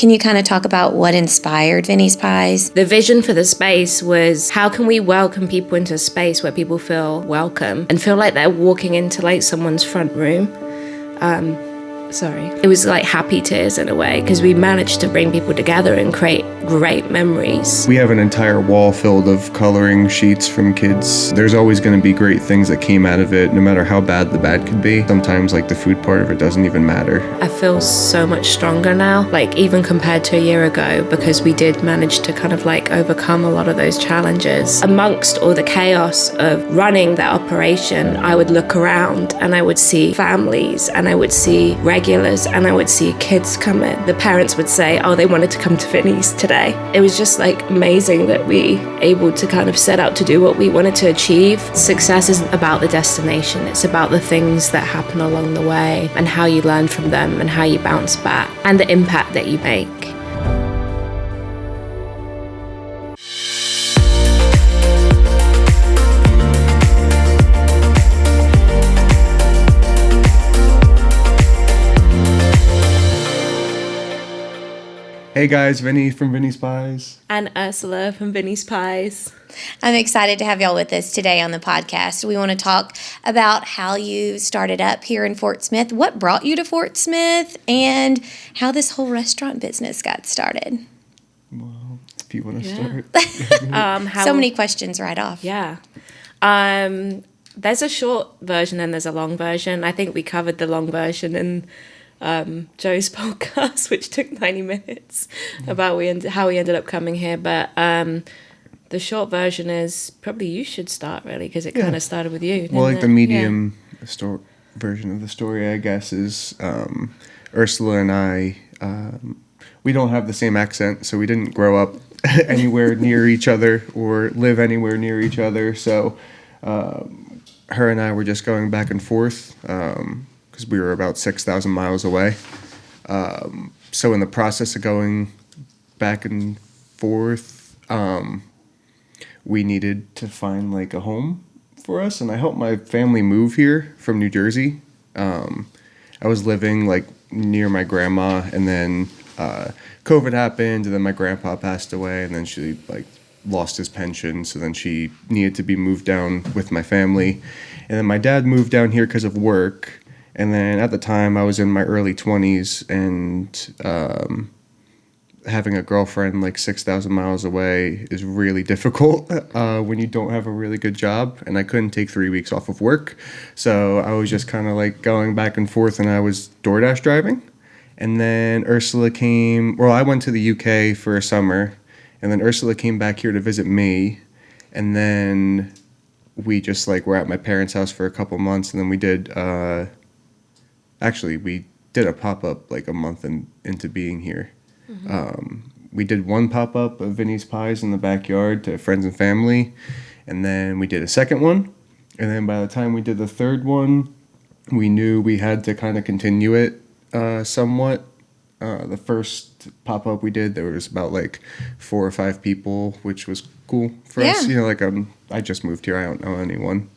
Can you kind of talk about what inspired Vinnie's Pies? The vision for the space was, how can we welcome people into a space where people feel welcome and feel like they're walking into like someone's front room? It was like happy tears in a way, because we managed to bring people together and create great memories. We have an entire wall filled of coloring sheets from kids. There's always going to be great things that came out of it, no matter how bad the bad could be. Sometimes like the food part of it doesn't even matter. I feel so much stronger now, like even compared to a year ago, because we did manage to kind of like overcome a lot of those challenges. Amongst all the chaos of running that operation, I would look around and I would see families and I would see regulars and I would see kids come in. The parents would say, oh, they wanted to come to Vinnie's today. It was just like amazing that we able to kind of set out to do what we wanted to achieve. Success isn't about the destination, it's about the things that happen along the way and how you learn from them and how you bounce back and the impact that you make. Hey guys, Vinnie from Vinnie's Pies. And Ursula from Vinnie's Pies. I'm excited to have y'all with us today on the podcast. We want to talk about how you started up here in Fort Smith, what brought you to Fort Smith, and how this whole restaurant business got started. Well, if you want to start. So many questions right off. Yeah. There's a short version and there's a long version. I think we covered the long version in Joe's podcast, which took 90 minutes, about how we ended up coming here. But the short version is probably you should start, really, because it kind of started with you. Well, like the medium version of the story, I guess, is Ursula and I, we don't have the same accent, so we didn't grow up anywhere near each other or live anywhere near each other. So her and I were just going back and forth, because we were about 6,000 miles away. So in the process of going back and forth, we needed to find like a home for us, and I helped my family move here from New Jersey. I was living like near my grandma, and then COVID happened, and then my grandpa passed away, and then she like lost his pension, so then she needed to be moved down with my family. And then my dad moved down here because of work. And then at the time, I was in my early 20s, and having a girlfriend like 6,000 miles away is really difficult when you don't have a really good job. And I couldn't take 3 weeks off of work. So I was just kind of like going back and forth, and I was DoorDash driving. And then Ursula came, well, I went to the UK for a summer, and then Ursula came back here to visit me. And then we just like were at my parents' house for a couple months, and then we did... Actually, we did a pop-up like a month into being here. Mm-hmm. We did one pop-up of Vinnie's Pies in the backyard to friends and family, and then we did a second one. And then by the time we did the third one, we knew we had to kind of continue it somewhat. The first pop-up we did, there was about like 4 or 5 people, which was cool for us. You know, like I just moved here, I don't know anyone.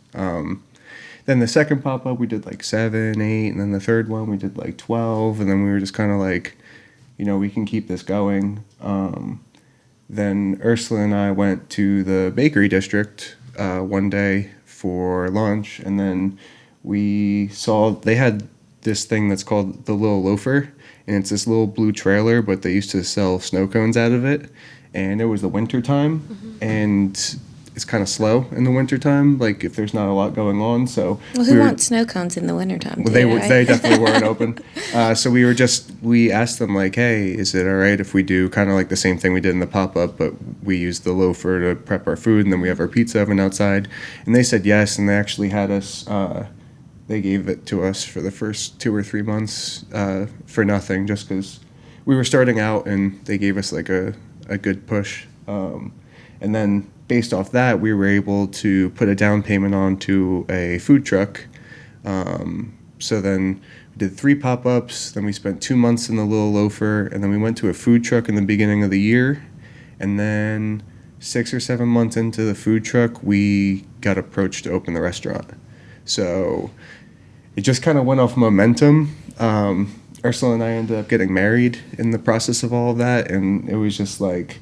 Then the second pop-up, we did like 7, 8, and then the third one, we did like 12, and then we were just kind of like, you know, we can keep this going. Then Ursula and I went to the bakery district one day for lunch, and then we saw they had this thing that's called the Little Loafer, and it's this little blue trailer, but they used to sell snow cones out of it, and it was the winter time, and it's kind of slow in the wintertime, like if there's not a lot going on. So well, who wants snow cones in the wintertime? Well, they definitely weren't open. So we asked them like, hey, is it all right if we do kind of like the same thing we did in the pop-up, but we use the loafer to prep our food, and then we have our pizza oven outside? And they said yes, and they actually had us, they gave it to us for the first 2 or 3 months for nothing, just because we were starting out, and they gave us like a good push. And then based off that, we were able to put a down payment onto a food truck. So then we did 3 pop-ups, then we spent 2 months in the Little Loafer, and then we went to a food truck in the beginning of the year. And then 6 or 7 months into the food truck, we got approached to open the restaurant. So it just kind of went off momentum. Ursula and I ended up getting married in the process of all of that, and it was just like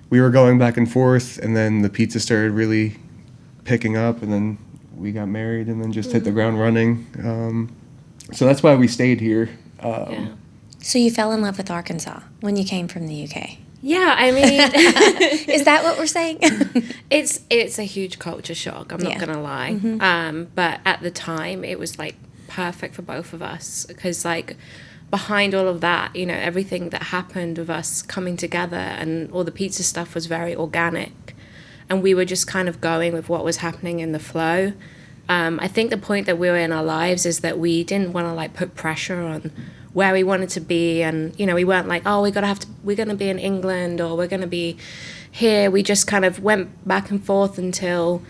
we were going back and forth, and then the pizza started really picking up, and then we got married, and then just hit the ground running. So that's why we stayed here. So you fell in love with Arkansas when you came from the UK? Yeah, I mean... Is that what we're saying? It's a huge culture shock, I'm not going to lie. But at the time, it was, like, perfect for both of us. Because, like, behind all of that, you know, everything that happened with us coming together and all the pizza stuff was very organic. And we were just kind of going with what was happening in the flow. I think the point that we were in our lives is that we didn't want to, like, put pressure on where we wanted to be, and you know, we weren't like, oh, we're gonna be in England or we're gonna be here. We just kind of went back and forth until,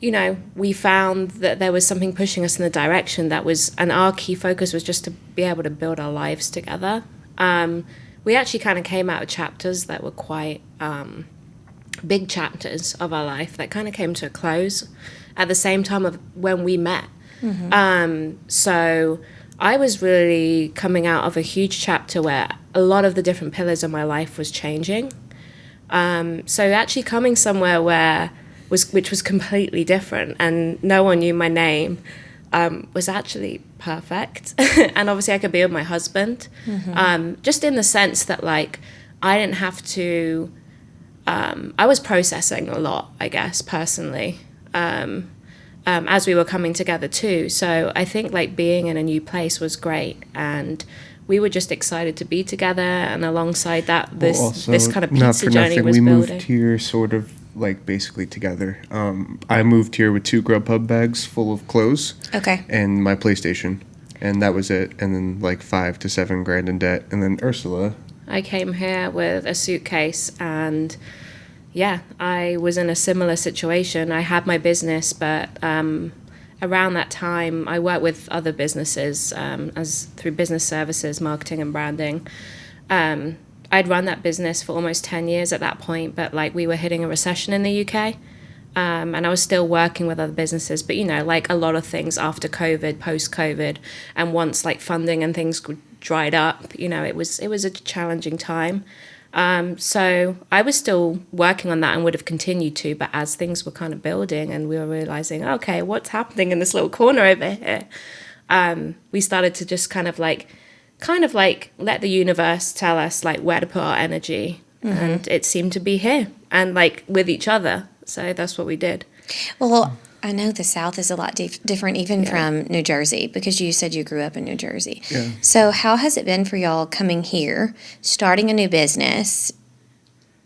you know, we found that there was something pushing us in the direction that was, and our key focus was just to be able to build our lives together. We actually kind of came out of chapters that were quite big chapters of our life that kind of came to a close at the same time of when we met. So I was really coming out of a huge chapter where a lot of the different pillars of my life was changing. So actually coming somewhere which was completely different and no one knew my name was actually perfect. And obviously I could be with my husband, just in the sense that, like, I didn't have to, I was processing a lot, I guess, personally. As we were coming together too. So I think, like, being in a new place was great, and we were just excited to be together, and alongside that this kind of pizza journey was building. We moved here sort of like basically together. I moved here with 2 Grubhub bags full of clothes and my PlayStation, and that was it, and then like 5 to 7 grand in debt. And then Ursula, I came here with a suitcase, and yeah, I was in a similar situation. I had my business, but around that time, I worked with other businesses as through business services, marketing and branding. I'd run that business for almost 10 years at that point, but like we were hitting a recession in the UK, and I was still working with other businesses. But you know, like a lot of things after COVID, post-COVID, and once like funding and things dried up, you know, it was a challenging time. So I was still working on that and would have continued to, but as things were kind of building and we were realizing, okay, what's happening in this little corner over here? We started to just kind of like let the universe tell us like where to put our energy. And it seemed to be here and like with each other. So that's what we did. Well, I know the South is a lot different even from New Jersey, because you said you grew up in New Jersey. Yeah. So how has it been for y'all coming here, starting a new business?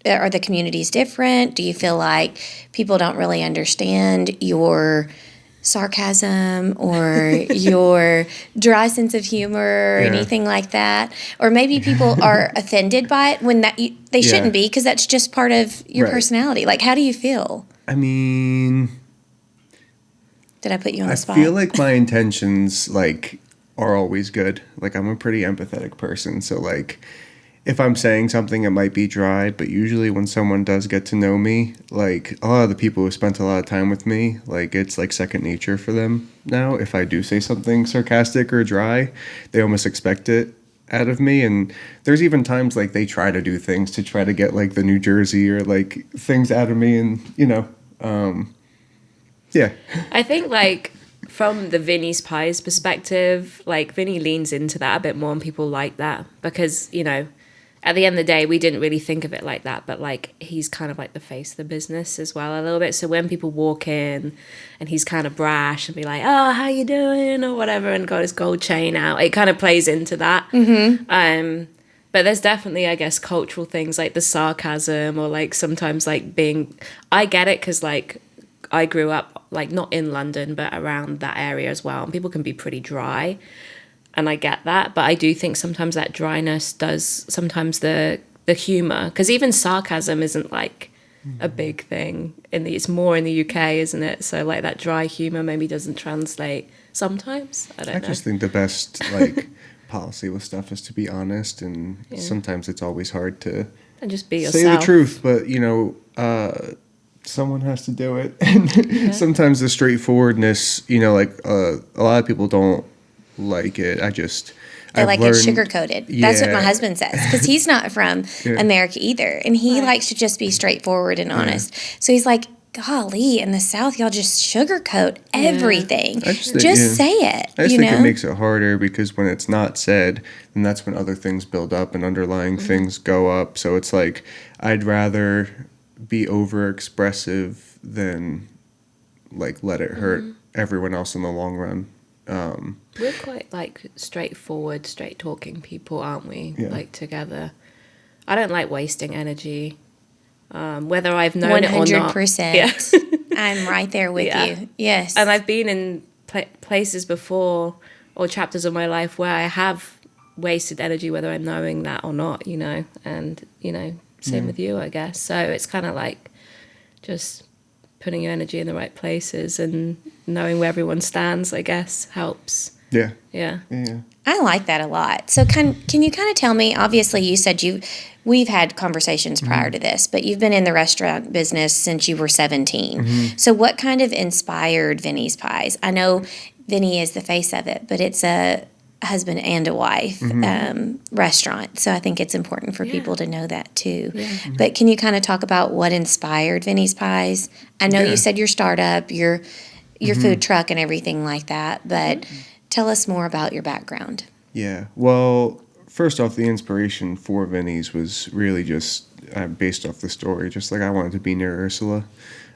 Are the communities different? Do you feel like people don't really understand your sarcasm or your dry sense of humor or anything like that? Or maybe people are offended by it when they shouldn't be, because that's just part of your personality. Like, how do you feel? I mean, did I put you on the spot? I feel like my intentions like are always good. Like, I'm a pretty empathetic person, so like if I'm saying something, it might be dry, but usually when someone does get to know me, like a lot of the people who spent a lot of time with me, like it's like second nature for them now. If I do say something sarcastic or dry, they almost expect it out of me. And there's even times like they try to do things to try to get like the New Jersey or like things out of me, and you know, yeah. I think like from the Vinnie's Pies perspective, like Vinnie leans into that a bit more, and people like that because, you know, at the end of the day, we didn't really think of it like that, but like he's kind of like the face of the business as well a little bit. So when people walk in and he's kind of brash and be like, oh, how you doing or whatever, and got his gold chain out, it kind of plays into that. But there's definitely, I guess, cultural things like the sarcasm or like sometimes like being, I get it because like I grew up like not in London, but around that area as well. And people can be pretty dry. And I get that, but I do think sometimes that dryness does sometimes the humor, because even sarcasm isn't like a big thing it's more in the UK, isn't it? So like that dry humor maybe doesn't translate sometimes. I don't know. I just think the best like policy with stuff is to be honest, and sometimes it's always hard to and just be say yourself. the truth, but you know, someone has to do it. And sometimes the straightforwardness, you know, like a lot of people don't like it. They're I've like learned, it's sugar coated. That's what my yeah. husband says because he's not from Yeah. America either, and he likes to just be straightforward and honest. So he's like, golly, in the South, y'all just sugarcoat everything. I just think, Just say it. I just you think know? it makes it harder because when it's not said, then that's when other things build up and underlying things go up. So it's like I'd rather be over expressive than like let it hurt everyone else in the long run. We're quite like straightforward, straight talking people, aren't we? Yeah. Like together. I don't like wasting energy. Whether I've known it or not. 100%. Yeah. I'm right there with you. Yes. And I've been in places before or chapters of my life where I have wasted energy, whether I'm knowing that or not, you know. And, you know, same with you, I guess. So it's kind of like just putting your energy in the right places and knowing where everyone stands, I guess, helps. Yeah. Yeah. Yeah. I like that a lot. So can you kind of tell me, obviously you said we've had conversations prior to this, but you've been in the restaurant business since you were 17. So what kind of inspired Vinnie's Pies? I know Vinnie is the face of it, but it's a husband and a wife restaurant. So I think it's important for people to know that too. Yeah. But can you kind of talk about what inspired Vinnie's Pies? I know you said your startup, your food truck and everything like that, but tell us more about your background. Yeah. Well, first off, the inspiration for Vinnie's was really just based off the story. Just like I wanted to be near Ursula.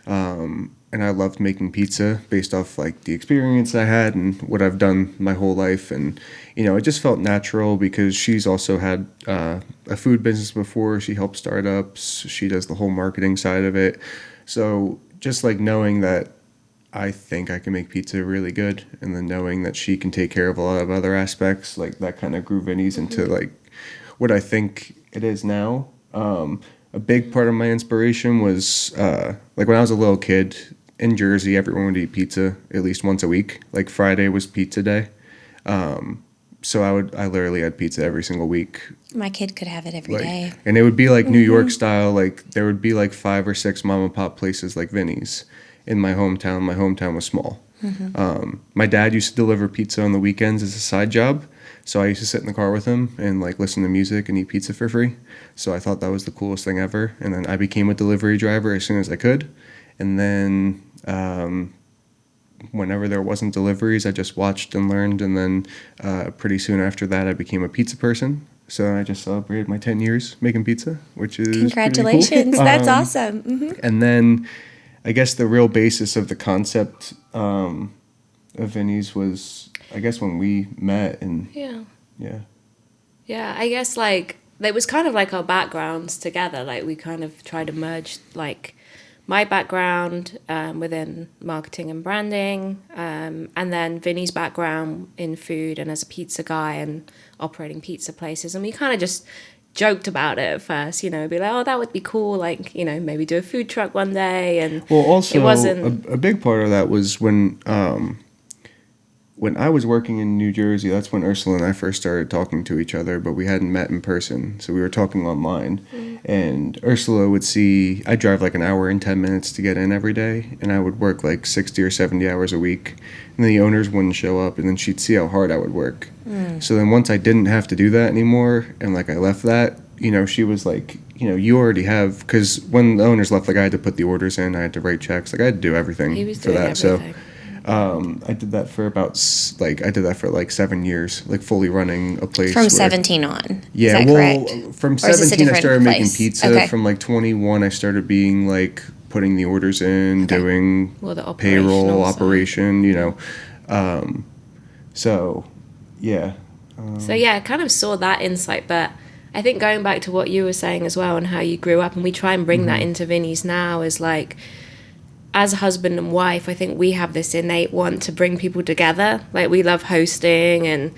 And I loved making pizza based off like the experience I had and what I've done my whole life. And, you know, it just felt natural because she's also had a food business before. She helped startups. She does the whole marketing side of it. So just like knowing that I think I can make pizza really good, and then knowing that she can take care of a lot of other aspects, like that kind of grew Vinnie's into like what I think it is now. A big part of my inspiration was like when I was a little kid in Jersey, everyone would eat pizza at least once a week. Like Friday was pizza day. So I literally had pizza every single week. My kid could have it every day. And it would be like New York style. Like there would be like 5 or 6 mom and pop places like Vinnie's in my hometown. My hometown was small. My dad used to deliver pizza on the weekends as a side job. So I used to sit in the car with him and like listen to music and eat pizza for free. So I thought that was the coolest thing ever. And then I became a delivery driver as soon as I could. And then whenever there wasn't deliveries, I just watched and learned. And then pretty soon after that, I became a pizza person. So I just celebrated my 10 years making pizza, which is Congratulations. cool. That's awesome. And then I guess the real basis of the concept of Vinnie's was, I guess, when we met. And Yeah, I guess like it was kind of like our backgrounds together. Like we kind of tried to merge like my background within marketing and branding, and then Vinnie's background in food and as a pizza guy and operating pizza places. And we kind of just joked about it at first, you know, be like, oh, that would be cool, like, you know, maybe do a food truck one day. And well, also it wasn't a big part of that was when I was working in New Jersey. That's when Ursula and I first started talking to each other, but we hadn't met in person, so we were talking online. And Ursula would see I drive like an hour and 10 minutes to get in every day, and I would work like 60 or 70 hours a week, and the owners wouldn't show up, and then she'd see how hard I would work. So then once I didn't have to do that anymore, and like I left that, you know, she was like, you know, you already have, because when the owners left, like I had to put the orders in, I had to write checks, like I had to do everything for that. Everything. So I did that for like 7 years, like fully running a place. From 17 on. Yeah, Is that correct? From Or is this a 17 I different started making place? pizza. Okay. From like 21 I started being like putting the orders in, doing Well, the payroll operational side. operation, you know. So yeah. So yeah, I kind of saw that insight, but I think going back to what you were saying as well and how you grew up, and we try and bring that into Vinnie's now, is like, as a husband and wife, I think we have this innate want to bring people together. Like we love hosting, and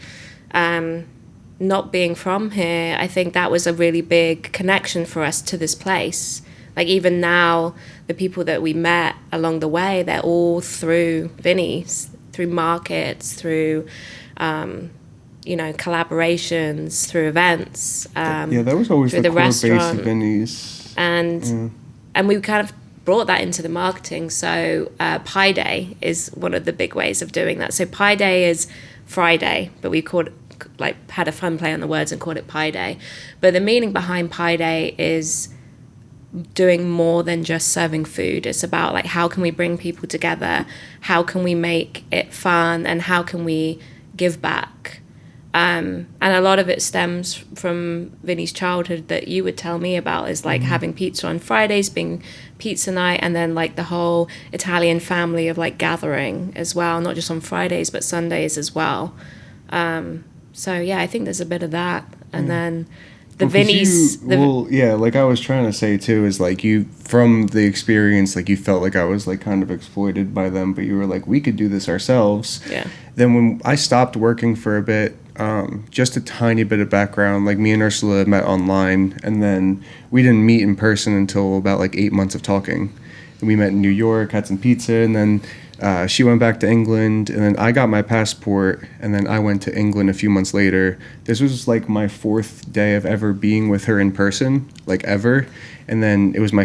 not being from here, I think that was a really big connection for us to this place. Like even now, the people that we met along the way, they're all through Vinnie's, through markets, through you know, collaborations, through events. Yeah, that was always through the the core base restaurant. of Vinnie's. And we kind of brought that into the marketing. So Pie Day is one of the big ways of doing that. So Pie Day is Friday, but we called it like had a fun play on the words and called it Pie Day. But the meaning behind Pie Day is doing more than just serving food. It's about like, how can we bring people together? How can we make it fun? And how can we give back? And a lot of it stems from Vinnie's childhood that you would tell me about, is like having pizza on Fridays, being pizza night, and then like the whole Italian family of like gathering as well, not just on Fridays but Sundays as well. So yeah, I think there's a bit of that. And then the Vinnie's... like I was trying to say too, is like, you, from the experience, like you felt like I was like kind of exploited by them, but you were like, we could do this ourselves. Yeah. Then when I stopped working for a bit, just a tiny bit of background, like me and Ursula met online, and then we didn't meet in person until about like 8 months of talking. And we met in New York, had some pizza, and then she went back to England, and then I got my passport, and then I went to England a few months later. This was like my 4th day of ever being with her in person, like ever. And then it was my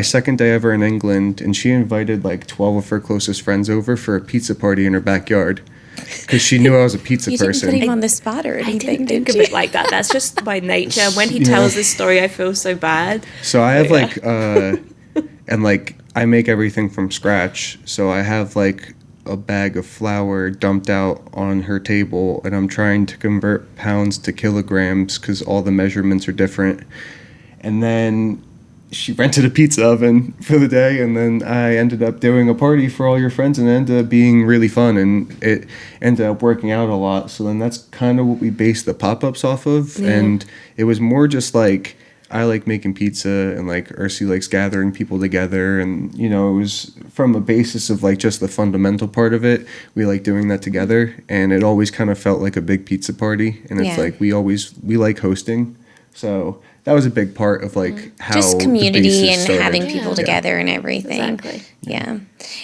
second day ever in England, and she invited like 12 of her closest friends over for a pizza party in her backyard, because she knew I was a pizza person. You didn't put him on the spot or anything, I didn't think of it like that. That's just my nature. When he tells this story, I feel so bad. So I have like, and like I make everything from scratch. So I have like a bag of flour dumped out on her table, and I'm trying to convert pounds to kilograms because all the measurements are different. And then she rented a pizza oven for the day, and then I ended up doing a party for all your friends, and it ended up being really fun, and it ended up working out a lot. So then that's kind of what we based the pop-ups off of. And it was more just like, I like making pizza, and like Ursi likes gathering people together, and it was from a basis of like just the fundamental part of it. We like doing that together, and it always kind of felt like a big pizza party. And it's like we like hosting, so that was a big part of like how just community and started. having people together and everything. Exactly. Yeah.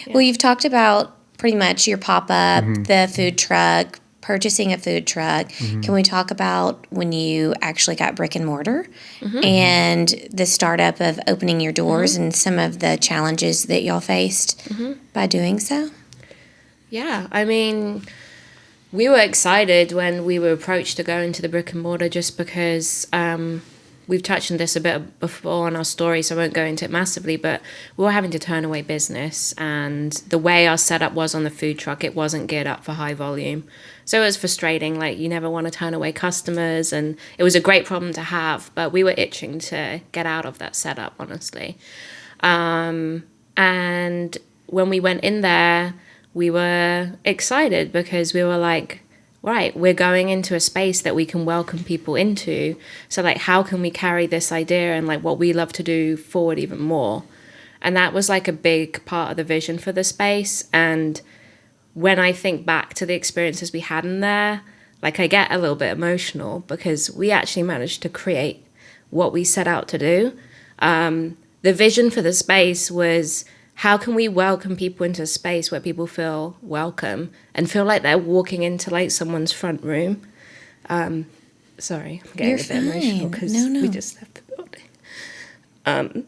Well, you've talked about pretty much your pop-up, the food truck, purchasing a food truck. Can we talk about when you actually got brick-and-mortar and the startup of opening your doors and some of the challenges that y'all faced by doing so? Yeah, I mean, we were excited when we were approached to go into the brick-and-mortar, just because we've touched on this a bit before on our story, so I won't go into it massively, but we were having to turn away business, and the way our setup was on the food truck, it wasn't geared up for high volume. So it was frustrating, like you never want to turn away customers, and it was a great problem to have, but we were itching to get out of that setup, honestly. And when we went in there, we were excited because we were like, right, we're going into a space that we can welcome people into. So like, how can we carry this idea and like what we love to do forward even more? And that was like a big part of the vision for the space. And when I think back to the experiences we had in there, like I get a little bit emotional because we actually managed to create what we set out to do. The vision for the space was, how can we welcome people into a space where people feel welcome and feel like they're walking into like someone's front room? Sorry, I'm getting a bit emotional because we just left the building.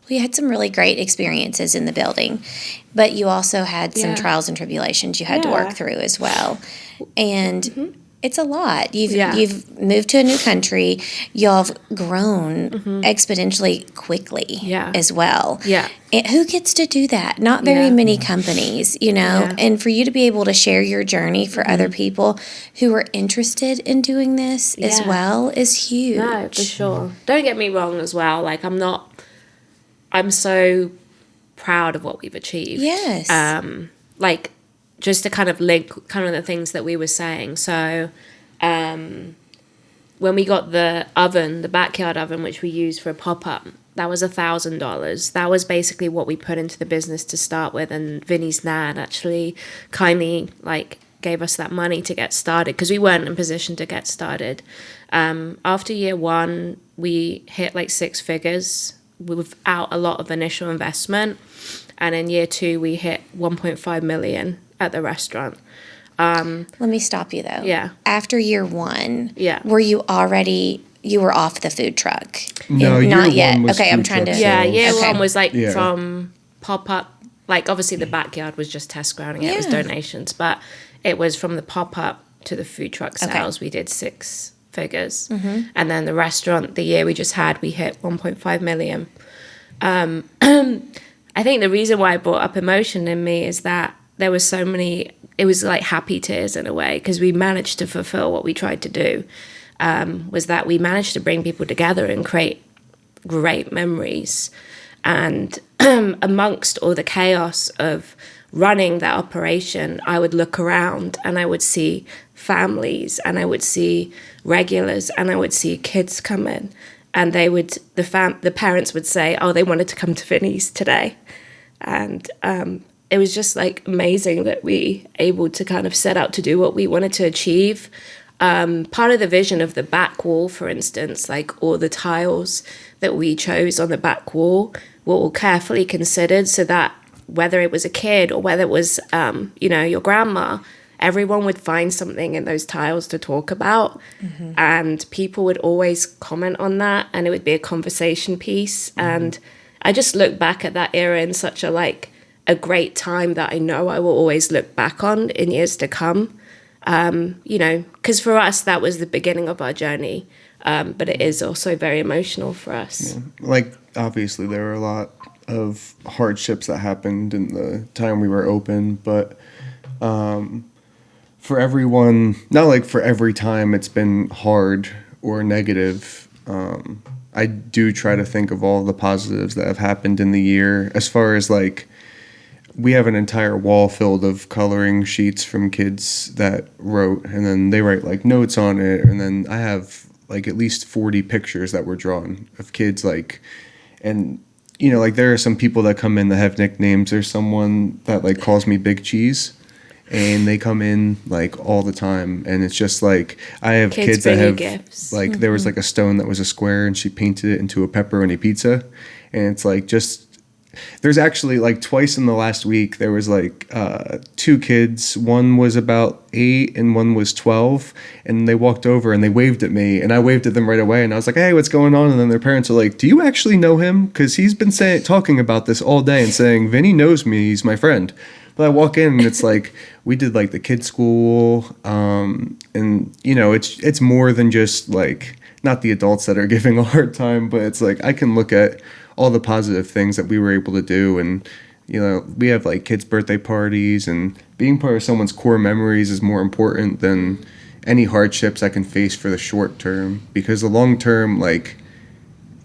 We had some really great experiences in the building, but you also had some trials and tribulations you had to work through as well. And it's a lot. You've moved to a new country. Y'all have grown exponentially quickly as well. Yeah. And who gets to do that? Not very many companies, And for you to be able to share your journey for other people who are interested in doing this as well is huge. No, for sure. Don't get me wrong as well. Like, I'm so proud of what we've achieved. Yes. Like, just to kind of link kind of the things that we were saying. So when we got the oven, the backyard oven, which we used for a pop-up, that was $1,000. That was basically what we put into the business to start with. And Vinnie's dad actually kindly gave us that money to get started because we weren't in a position to get started. After year one, we hit 6 figures without a lot of initial investment. And in year two, we hit 1.5 million at the restaurant. Let me stop you though. Yeah. After year one, were you were off the food truck? No, not yet. One was okay, I'm food trying to. truck Yeah, sales. year Okay. one was from pop-up. Obviously the backyard was just test grounding. It was donations, but it was from the pop-up to the food truck Okay. sales. We did 6 figures. And then the restaurant, the year we just had, we hit 1.5 million. I think the reason why I brought up emotion in me is that there was so many, it was like happy tears in a way, because we managed to fulfill what we tried to do, was that we managed to bring people together and create great memories. And amongst all the chaos of running that operation, I would look around and I would see families and I would see regulars and I would see kids come in, and they would, the parents would say, oh, they wanted to come to Vinnie's today. And it was just like amazing that we able to kind of set out to do what we wanted to achieve. Part of the vision of the back wall, for instance, like all the tiles that we chose on the back wall were all carefully considered so that whether it was a kid or whether it was, your grandma, everyone would find something in those tiles to talk about. And people would always comment on that, and it would be a conversation piece. And I just look back at that era in such a great time that I know I will always look back on in years to come. Because for us, that was the beginning of our journey. But it is also very emotional for us. Yeah. Like, obviously, there were a lot of hardships that happened in the time we were open, but for everyone, not like for every time it's been hard or negative, I do try to think of all the positives that have happened in the year. As far as like, we have an entire wall filled of coloring sheets from kids that wrote, and then they write like notes on it, and then I have like at least 40 pictures that were drawn of kids, like, and like there are some people that come in that have nicknames. There's someone that like calls me Big Cheese, and they come in like all the time, and it's just like I have kids that have gifts. Like there was like a stone that was a square, and she painted it into a pepperoni pizza, and it's like just. There's actually like twice in the last week, there was like 2 kids. One was about 8 and one was 12. And they walked over and they waved at me, and I waved at them right away. And I was like, hey, what's going on? And then their parents are like, do you actually know him? Because he's been talking about this all day and saying, Vinnie knows me. He's my friend. But I walk in and it's like, we did like the kids' school. And, it's more than just like, not the adults that are giving a hard time, but it's like, I can look at all the positive things that we were able to do. And, we have like kids' birthday parties, and being part of someone's core memories is more important than any hardships I can face for the short term, because the long term, like,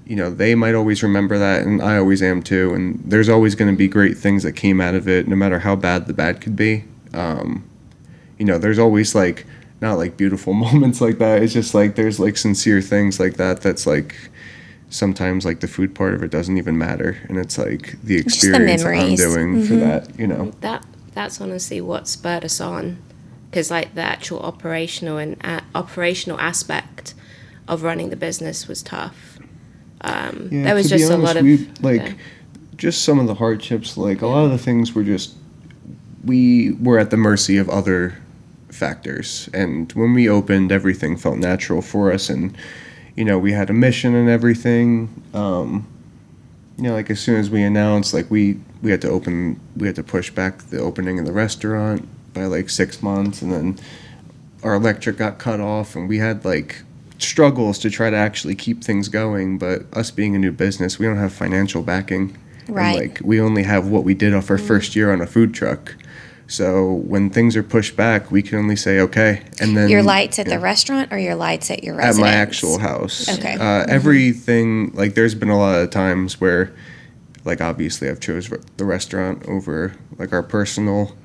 they might always remember that, and I always am too. And there's always going to be great things that came out of it, no matter how bad the bad could be. There's always like, not like beautiful moments like that. It's just like, there's like sincere things like that. That's like, sometimes like the food part of it doesn't even matter, and it's like the experience that I'm doing for that. That's honestly what spurred us on, because like the actual operational aspect of running the business was tough. There was just a lot of just some of the hardships, like a lot of the things were just, we were at the mercy of other factors, and when we opened, everything felt natural for us. And we had a mission and everything. Like as soon as we announced, like we had to push back the opening of the restaurant by like 6 months, and then our electric got cut off, and we had like struggles to try to actually keep things going. But us being a new business, we don't have financial backing. Right. And like we only have what we did off our first year on a food truck. So when things are pushed back, we can only say, okay. And then your lights at the restaurant or your lights at your residence? At my actual house. Okay. Everything, like there's been a lot of times where, like obviously I've chose the restaurant over like our personal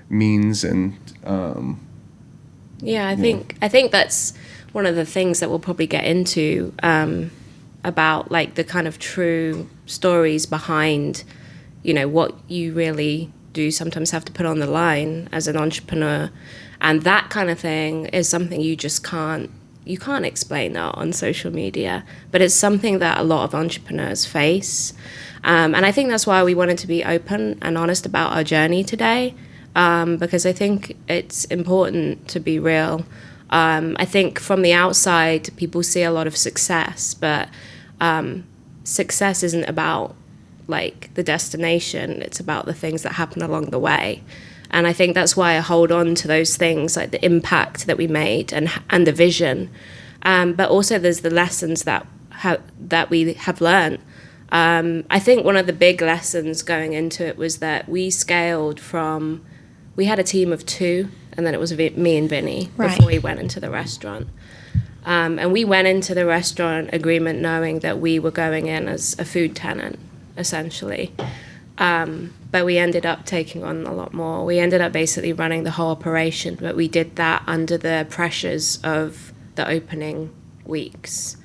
means. And I think that's one of the things that we'll probably get into about like the kind of true stories behind, what you really do sometimes have to put on the line as an entrepreneur, and that kind of thing is something you just can't explain that on social media, but it's something that a lot of entrepreneurs face, and I think that's why we wanted to be open and honest about our journey today, because I think it's important to be real. I think from the outside people see a lot of success, but success isn't about like the destination, it's about the things that happen along the way. And I think that's why I hold on to those things, like the impact that we made and the vision. But also there's the lessons that we have learned. I think one of the big lessons going into it was that we scaled from, we had a team of 2, and then it was me and Vinnie before we went into the restaurant. And we went into the restaurant agreement knowing that we were going in as a food tenant, essentially. But we ended up taking on a lot more. We ended up basically running the whole operation, but we did that under the pressures of the opening weeks.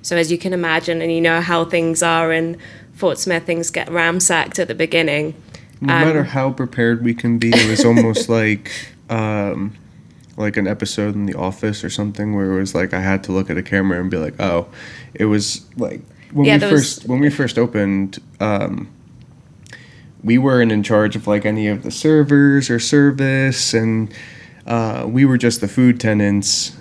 So as you can imagine, and you know how things are in Fort Smith, things get ransacked at the beginning. No matter how prepared we can be, it was almost like an episode in The Office or something where it was like I had to look at a camera and be like, oh, it was like when we first opened, we weren't in charge of like any of the servers or service, and we were just the food tenants.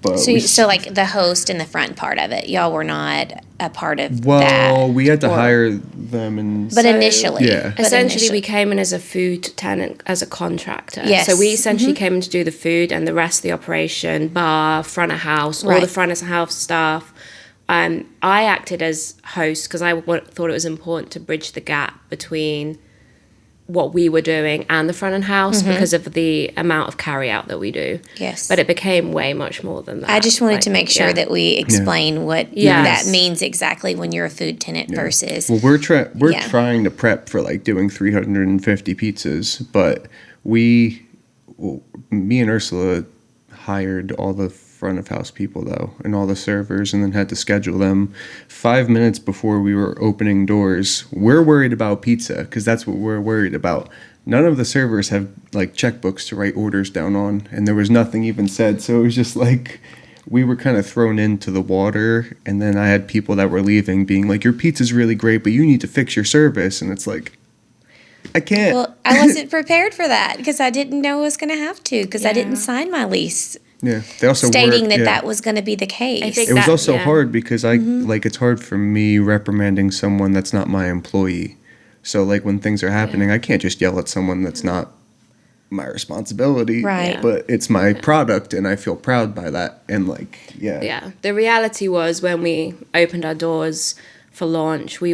But so like the host and the front part of it, y'all were not a part of that. Well, we had to hire them, initially, essentially, we came in as a food tenant, as a contractor. Yes. So we essentially came in to do the food and the rest of the operation, bar, front of house, all the front of house staff. I acted as host because I thought it was important to bridge the gap between what we were doing and the front of house because of the amount of carry out that we do. Yes. But it became way much more than that. I just wanted to make sure that we explain what that means exactly when you're a food tenant versus. Well, we're trying to prep for like doing 350 pizzas, but me and Ursula hired all the front of house people though, and all the servers, and then had to schedule them 5 minutes before we were opening doors. We're worried about pizza because that's what we're worried about. None of the servers have like checkbooks to write orders down on, and there was nothing even said. So it was just like we were kind of thrown into the water. And then I had people that were leaving being like, your pizza's really great, but you need to fix your service. And it's like, I can't. Well, I wasn't prepared for that because I didn't know I was going to have to because I didn't sign my lease. Yeah, they also stating that was going to be the case. I think it was also hard because it's hard for me reprimanding someone that's not my employee. So like when things are happening, I can't just yell at someone that's not my responsibility. Right. But it's my product, and I feel proud by that. And Yeah. The reality was when we opened our doors for launch, we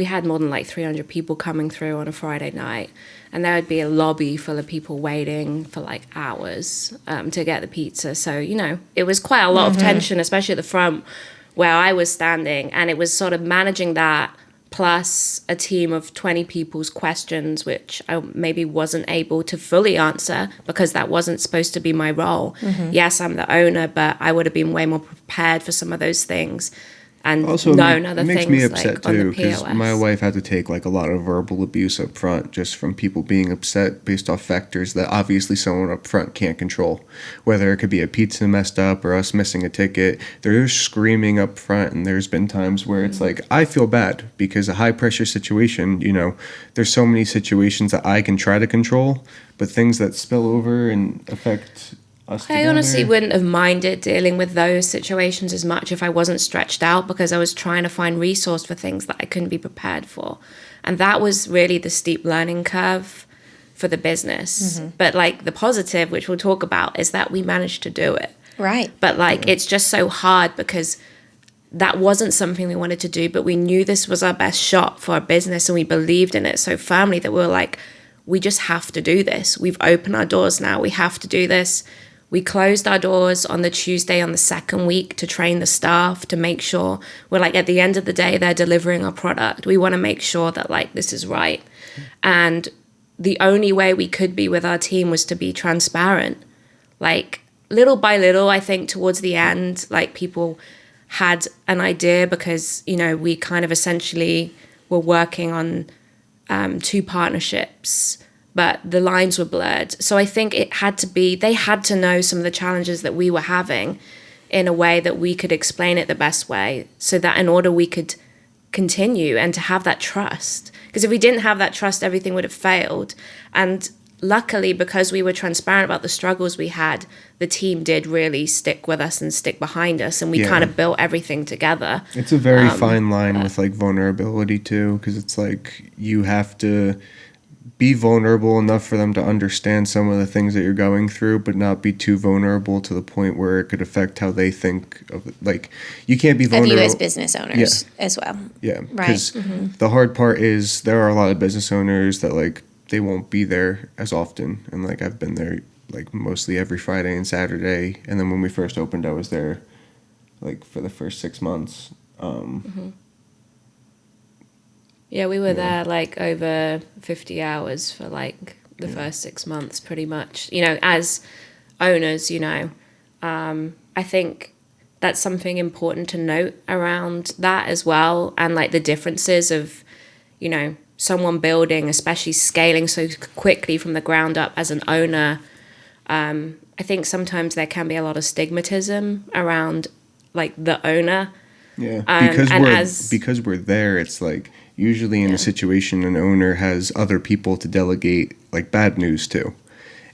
had more than like 300 people coming through on a Friday night. And there would be a lobby full of people waiting for like hours to get the pizza. So, it was quite a lot of tension, especially at the front where I was standing. And it was sort of managing that plus a team of 20 people's questions, which I maybe wasn't able to fully answer because that wasn't supposed to be my role. Yes, I'm the owner, but I would have been way more prepared for some of those things. And also, other makes things me upset like on too the because POS. my wife had to take like a lot of verbal abuse up front just from people being upset based off factors that obviously someone up front can't control. Whether it could be a pizza messed up or us missing a ticket, they're screaming up front, and there's been times where it's like I feel bad because a high pressure situation. There's so many situations that I can try to control, but things that spill over and affect. I honestly wouldn't have minded dealing with those situations as much if I wasn't stretched out because I was trying to find resource for things that I couldn't be prepared for. And that was really the steep learning curve for the business. But like the positive, which we'll talk about, is that we managed to do it. Right. But it's just so hard because that wasn't something we wanted to do, but we knew this was our best shot for our business and we believed in it so firmly that we were like, we just have to do this. We've opened our doors now. We have to do this. We closed our doors on the Tuesday on the second week to train the staff to make sure we're like at the end of the day, they're delivering our product. We want to make sure that this is right. And the only way we could be with our team was to be transparent. Little by little, I think towards the end, people had an idea because, we kind of essentially were working on 2 partnerships, but the lines were blurred. So I think they had to know some of the challenges that we were having in a way that we could explain it the best way so that in order we could continue and to have that trust. Because if we didn't have that trust, everything would have failed. And luckily, because we were transparent about the struggles we had, the team did really stick with us and stick behind us, and we kind of built everything together. It's a very fine line with vulnerability too, because it's you have to be vulnerable enough for them to understand some of the things that you're going through, but not be too vulnerable to the point where it could affect how they think of it. Like, you can't be vulnerable. Of you as business owners as well. Yeah, Right. because the hard part is there are a lot of business owners that, like, they won't be there as often. And, like, I've been there, like, mostly every Friday and Saturday. And then when we first opened, I was there, like, for the first 6 months. Yeah, we were there like over 50 hours for like the first 6 months, pretty much. You know, as owners, you know, I think that's something important to note around that as well. And like the differences of, you know, someone building, especially scaling so quickly from the ground up as an owner. I think sometimes there can be a lot of stigmatism around like the owner. Yeah, because we're there, it's like usually in a situation an owner has other people to delegate like bad news to.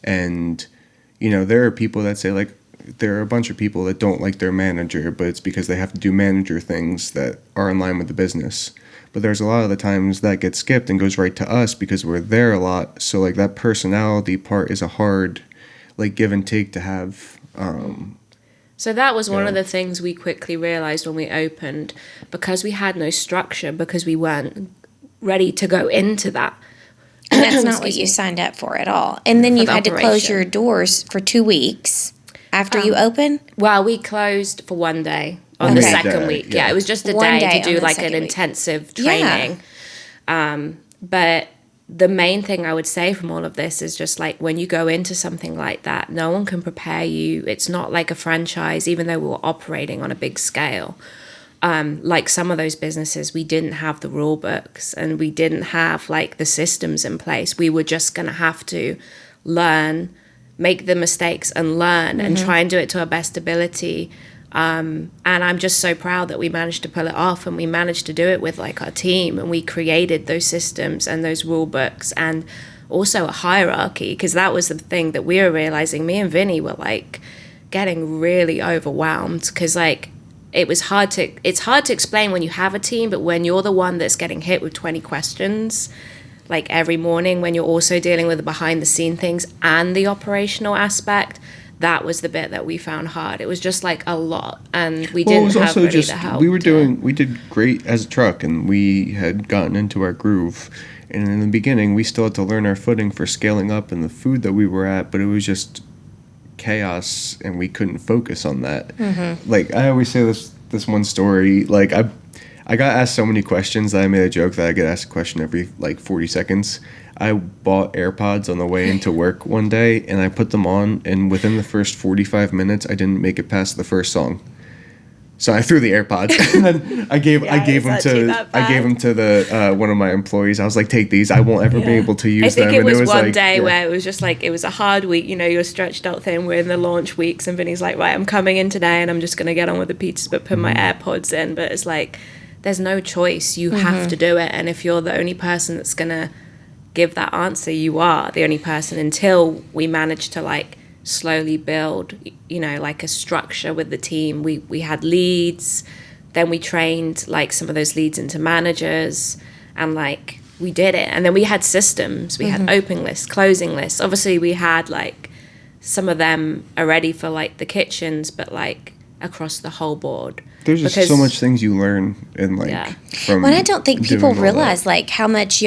And, you know, there are people that say like, there are a bunch of people that don't like their manager, but it's because they have to do manager things that are in line with the business. But there's a lot of the times that gets skipped and goes right to us because we're there a lot. So like that personality part is a hard like give and take to have. So that was one of the things we quickly realized when we opened, because we had no structure, because we weren't ready to go into that. And that's not what you signed up for at all. And then you had to close your doors for 2 weeks after you open? Well, we closed for 1 day on the second week. Yeah, it was just a day to do like an intensive training. But the main thing I would say from all of this is just like when you go into something like that, no one can prepare you. It's not like a franchise, even though we were operating on a big scale. Like some of those businesses, we didn't have the rule books and we didn't have like the systems in place. We were just going to have to learn, make the mistakes and learn and try and do it to our best ability. And I'm just so proud that we managed to pull it off, and we managed to do it with like our team, and we created those systems and those rule books and also a hierarchy, because that was the thing that we were realizing. Me and Vinnie were like getting really overwhelmed because like it's hard to explain when you have a team, but when you're the one that's getting hit with 20 questions like every morning, when you're also dealing with the behind the scene things and the operational aspect, that was the bit that we found hard. It was just like a lot, and we didn't have really the help. We did great as a truck, and we had gotten into our groove. And in the beginning, we still had to learn our footing for scaling up and the food that we were at, but it was just chaos, and we couldn't focus on that. Like I always say this one story. Like I got asked so many questions that I made a joke that I get asked a question every like 40 seconds. I bought AirPods on the way into work one day, and I put them on, and within the first 45 minutes, I didn't make it past the first song. So I threw the AirPods, and then I gave them to the one of my employees. I was like, "Take these. I won't ever be able to use them." I think it was one day where it was just like, it was a hard week. You know, you're stretched out thin. We're in the launch weeks, and Vinny's like, "Right, I'm coming in today, and I'm just gonna get on with the pizzas, but put my AirPods in." But it's like, there's no choice. You have to do it, and if you're the only person that's gonna give that answer, you are the only person, until we managed to like slowly build, you know, like a structure with the team. We had leads, then we trained like some of those leads into managers, and like we did it. And then we had systems. We had opening lists, closing lists. Obviously we had like some of them already for like the kitchens, but like across the whole board. There's just so much things you learn in like from. Well, I don't think people realize like how much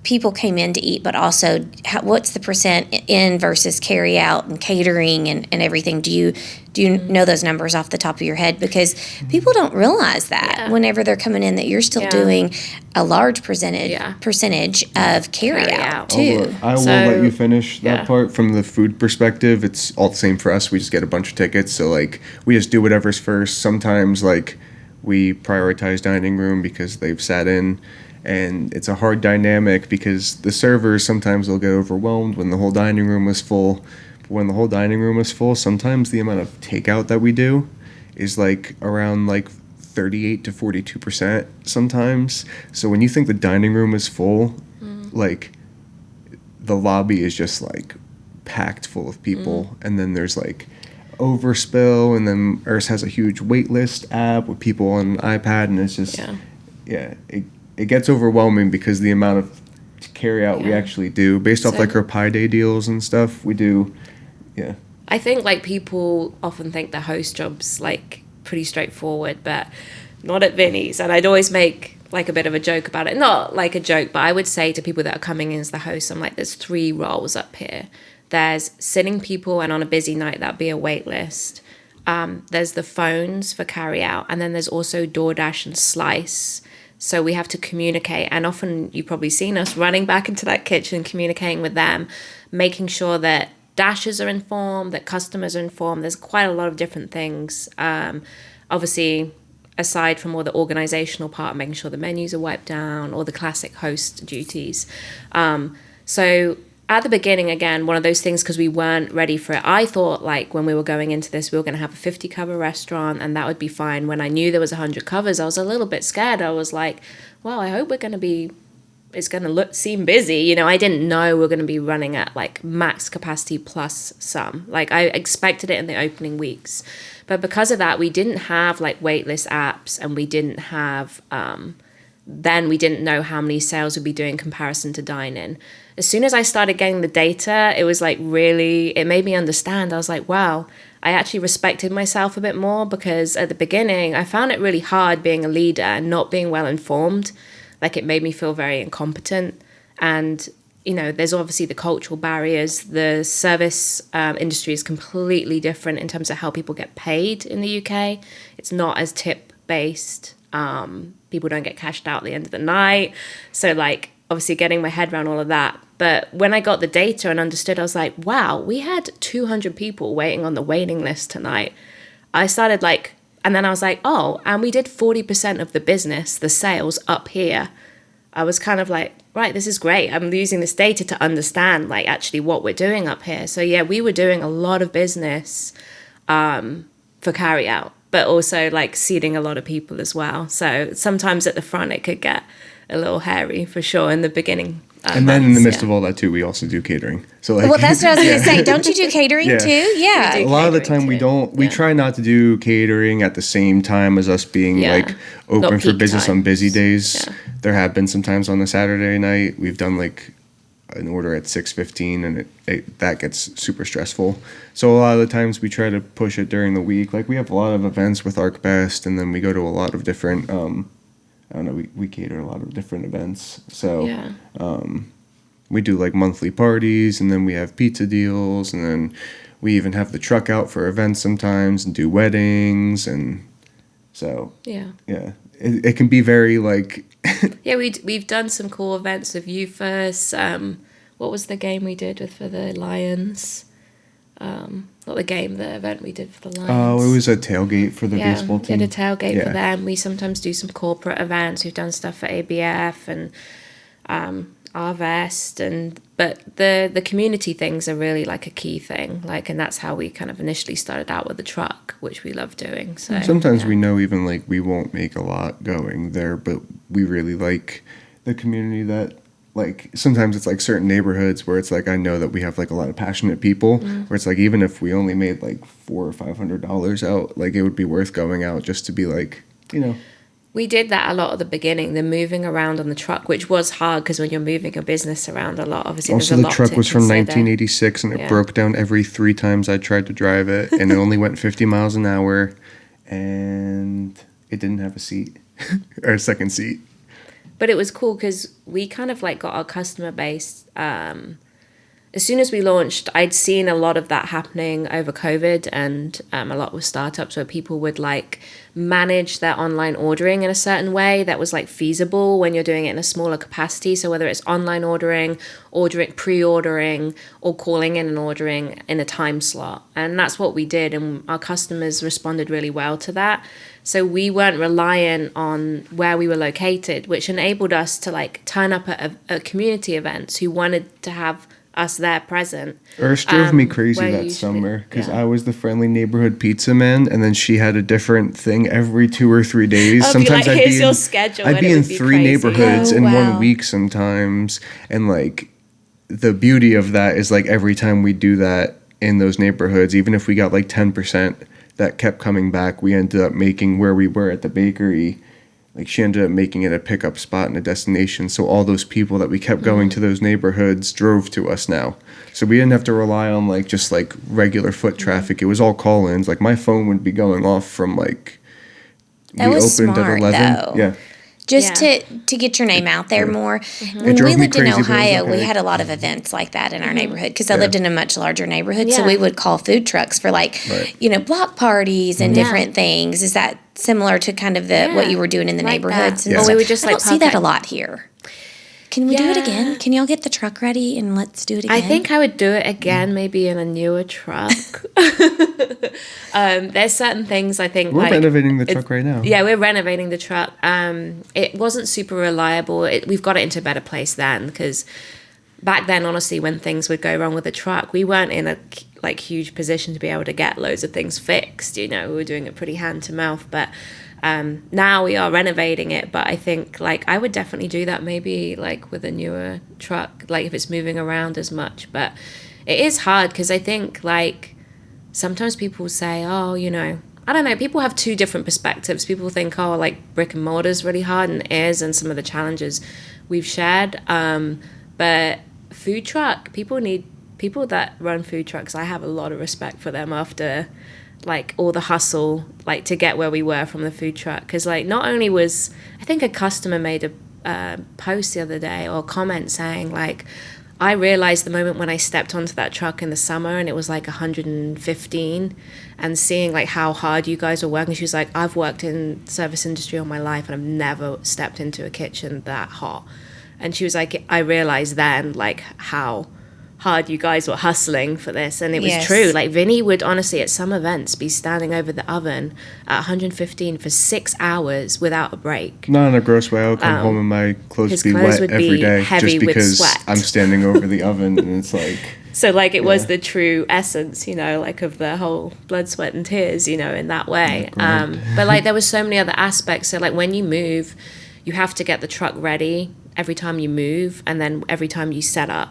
people came in to eat, but also what's the percent in versus carry out and catering and everything? Do you know those numbers off the top of your head? Because people don't realize that whenever they're coming in, that you're still doing a large percentage of carry out too. I will let you finish that part. From the food perspective, it's all the same for us. We just get a bunch of tickets, so like we just do whatever's first. Sometimes like we prioritize dining room because they've sat in. And it's a hard dynamic because the servers sometimes will get overwhelmed when the whole dining room is full. But when the whole dining room is full, sometimes the amount of takeout that we do is like around like 38 to 42% sometimes. So when you think the dining room is full, like the lobby is just like packed full of people. And then there's like overspill, and then Urs has a huge wait list app with people on an iPad, and it's just it gets overwhelming because the amount of carry out we actually do based off like our Pi Day deals and stuff. We do, yeah. I think like people often think the host job's like pretty straightforward, but not at Vinnie's. And I'd always make like a bit of a joke about it. Not like a joke, but I would say to people that are coming in as the host, I'm like, there's 3 roles up here. There's sitting people, and on a busy night, that'd be a wait list. There's the phones for carry out, and then there's also DoorDash and Slice. So we have to communicate, and often you've probably seen us running back into that kitchen, communicating with them, making sure that dashers are informed, that customers are informed. There's quite a lot of different things. Obviously, aside from all the organizational part, making sure the menus are wiped down, all the classic host duties. So at the beginning, again, one of those things, because we weren't ready for it. I thought like when we were going into this, we were going to have a 50 cover restaurant and that would be fine. When I knew there was 100 covers, I was a little bit scared. I was like, well, I hope it's going to seem busy. You know, I didn't know we were going to be running at like max capacity plus some. Like I expected it in the opening weeks. But because of that, we didn't have like waitlist apps, and we didn't have, then we didn't know how many sales we'd be doing in comparison to dine-in. As soon as I started getting the data, it was like really, it made me understand. I was like, wow, I actually respected myself a bit more, because at the beginning, I found it really hard being a leader and not being well informed. Like it made me feel very incompetent. And, you know, there's obviously the cultural barriers. The service industry is completely different in terms of how people get paid in the UK. It's not as tip-based. People don't get cashed out at the end of the night. So, like, obviously getting my head around all of that. But when I got the data and understood, I was like, wow, we had 200 people waiting on the waiting list tonight. I started like, and then I was like, oh, and we did 40% of the business, the sales up here. I was kind of like, right, this is great. I'm using this data to understand like actually what we're doing up here. So yeah, we were doing a lot of business for carry out, but also like seating a lot of people as well. So sometimes at the front it could get a little hairy for sure in the beginning. And then in the midst of all that too, we also do catering. So like, well, that's what I was going to say. Don't you do catering too? Yeah. A lot of the time we don't. We try not to do catering at the same time as us being like open for business on busy days. Yeah. There have been some times on the Saturday night we've done like an order at 6:15, and that gets super stressful. So a lot of the times we try to push it during the week. Like we have a lot of events with ArcBest, and then we go to a lot of different. I don't know, we cater a lot of different events. So we do like monthly parties, and then we have pizza deals, and then we even have the truck out for events sometimes and do weddings. And so, it can be very like... Yeah, we've done some cool events with UFUS. What was the game we did for the Lions? Not the game, the event we did for the Lions. Oh, it was a tailgate for the baseball team. We did a tailgate for them. We sometimes do some corporate events. We've done stuff for ABF and Arvest, but the community things are really like a key thing. Like, and that's how we kind of initially started out with the truck, which we love doing. So sometimes we know even like we won't make a lot going there, but we really like the community that. Like sometimes it's like certain neighborhoods where it's like I know that we have like a lot of passionate people where it's like even if we only made like $400 or $500 out, like it would be worth going out just to be like, you know. We did that a lot at the beginning, the moving around on the truck, which was hard because when you're moving a business around a lot, obviously also there's a lot to truck was from consider. 1986 and it broke down every 3 times I tried to drive it, and it only went 50 miles an hour, and it didn't have a seat or a second seat. But it was cool because we kind of like got our customer base. As soon as we launched, I'd seen a lot of that happening over COVID, and a lot with startups where people would like manage their online ordering in a certain way that was like feasible when you're doing it in a smaller capacity. So whether it's online ordering, pre-ordering, or calling in and ordering in a time slot. And that's what we did, and our customers responded really well to that. So we weren't reliant on where we were located, which enabled us to like turn up at community events who wanted to have us there present. Urs drove me crazy that summer because I was the friendly neighborhood pizza man, and then she had a different thing every 2 or 3 days. Sometimes like, here's your schedule. I'd be in 3 crazy. neighborhoods in 1 week sometimes, and like the beauty of that is like every time we do that in those neighborhoods, even if we got like 10% that kept coming back, we ended up making where we were at the bakery like she ended up making it a pickup spot and a destination. So all those people that we kept going to those neighborhoods drove to us now. So we didn't have to rely on like just like regular foot traffic. It was all call-ins. Like my phone would be going off from like That was smart, though. Yeah. Just to get your name out there more. When drove we me lived in crazy, but it was Ohio, we okay. had a lot of events like that in our neighborhood because I lived in a much larger neighborhood. So Yeah. we would call food trucks for like, block parties and different things. Is that similar to kind of what you were doing in the Like neighborhoods? that. And Yeah. stuff? Or we would just, I like, don't see that a perfect- lot here. Can we do it Yeah. again? Can y'all get the truck ready and let's do it again? I think I would do it again, maybe in a newer truck. There's certain things I think We're like renovating the truck right now. Yeah, we're renovating the truck. It wasn't super reliable. We've got it into a better place then because back then, honestly, when things would go wrong with the truck, we weren't in a like huge position to be able to get loads of things fixed. You know, we were doing it pretty hand to mouth, but. Now we are renovating it, but I think like I would definitely do that maybe like with a newer truck, like if it's moving around as much. But it is hard because I think like sometimes people say, oh, you know, I don't know, people have two different perspectives. People think, oh, like brick and mortar is really hard, and it is, and some of the challenges we've shared. But food truck, people that run food trucks, I have a lot of respect for them after like all the hustle like to get where we were from the food truck, because like not only was I think a customer made a post the other day or comment saying like I realized the moment when I stepped onto that truck in the summer and it was like 115 and seeing like how hard you guys were working. She was like, I've worked in service industry all my life and I've never stepped into a kitchen that hot. And she was like, I realized then like how hard you guys were hustling for this. And it was true. Like Vinnie would honestly at some events be standing over the oven at 115 for 6 hours without a break. Not in a gross way. I'll come home and my clothes his be clothes wet would every be day heavy just with because sweat. I'm standing over the oven and it's like So like it was the true essence, you know, like of the whole blood, sweat and tears, you know, in that way. But like there was so many other aspects. So like when you move, you have to get the truck ready every time you move and then every time you set up.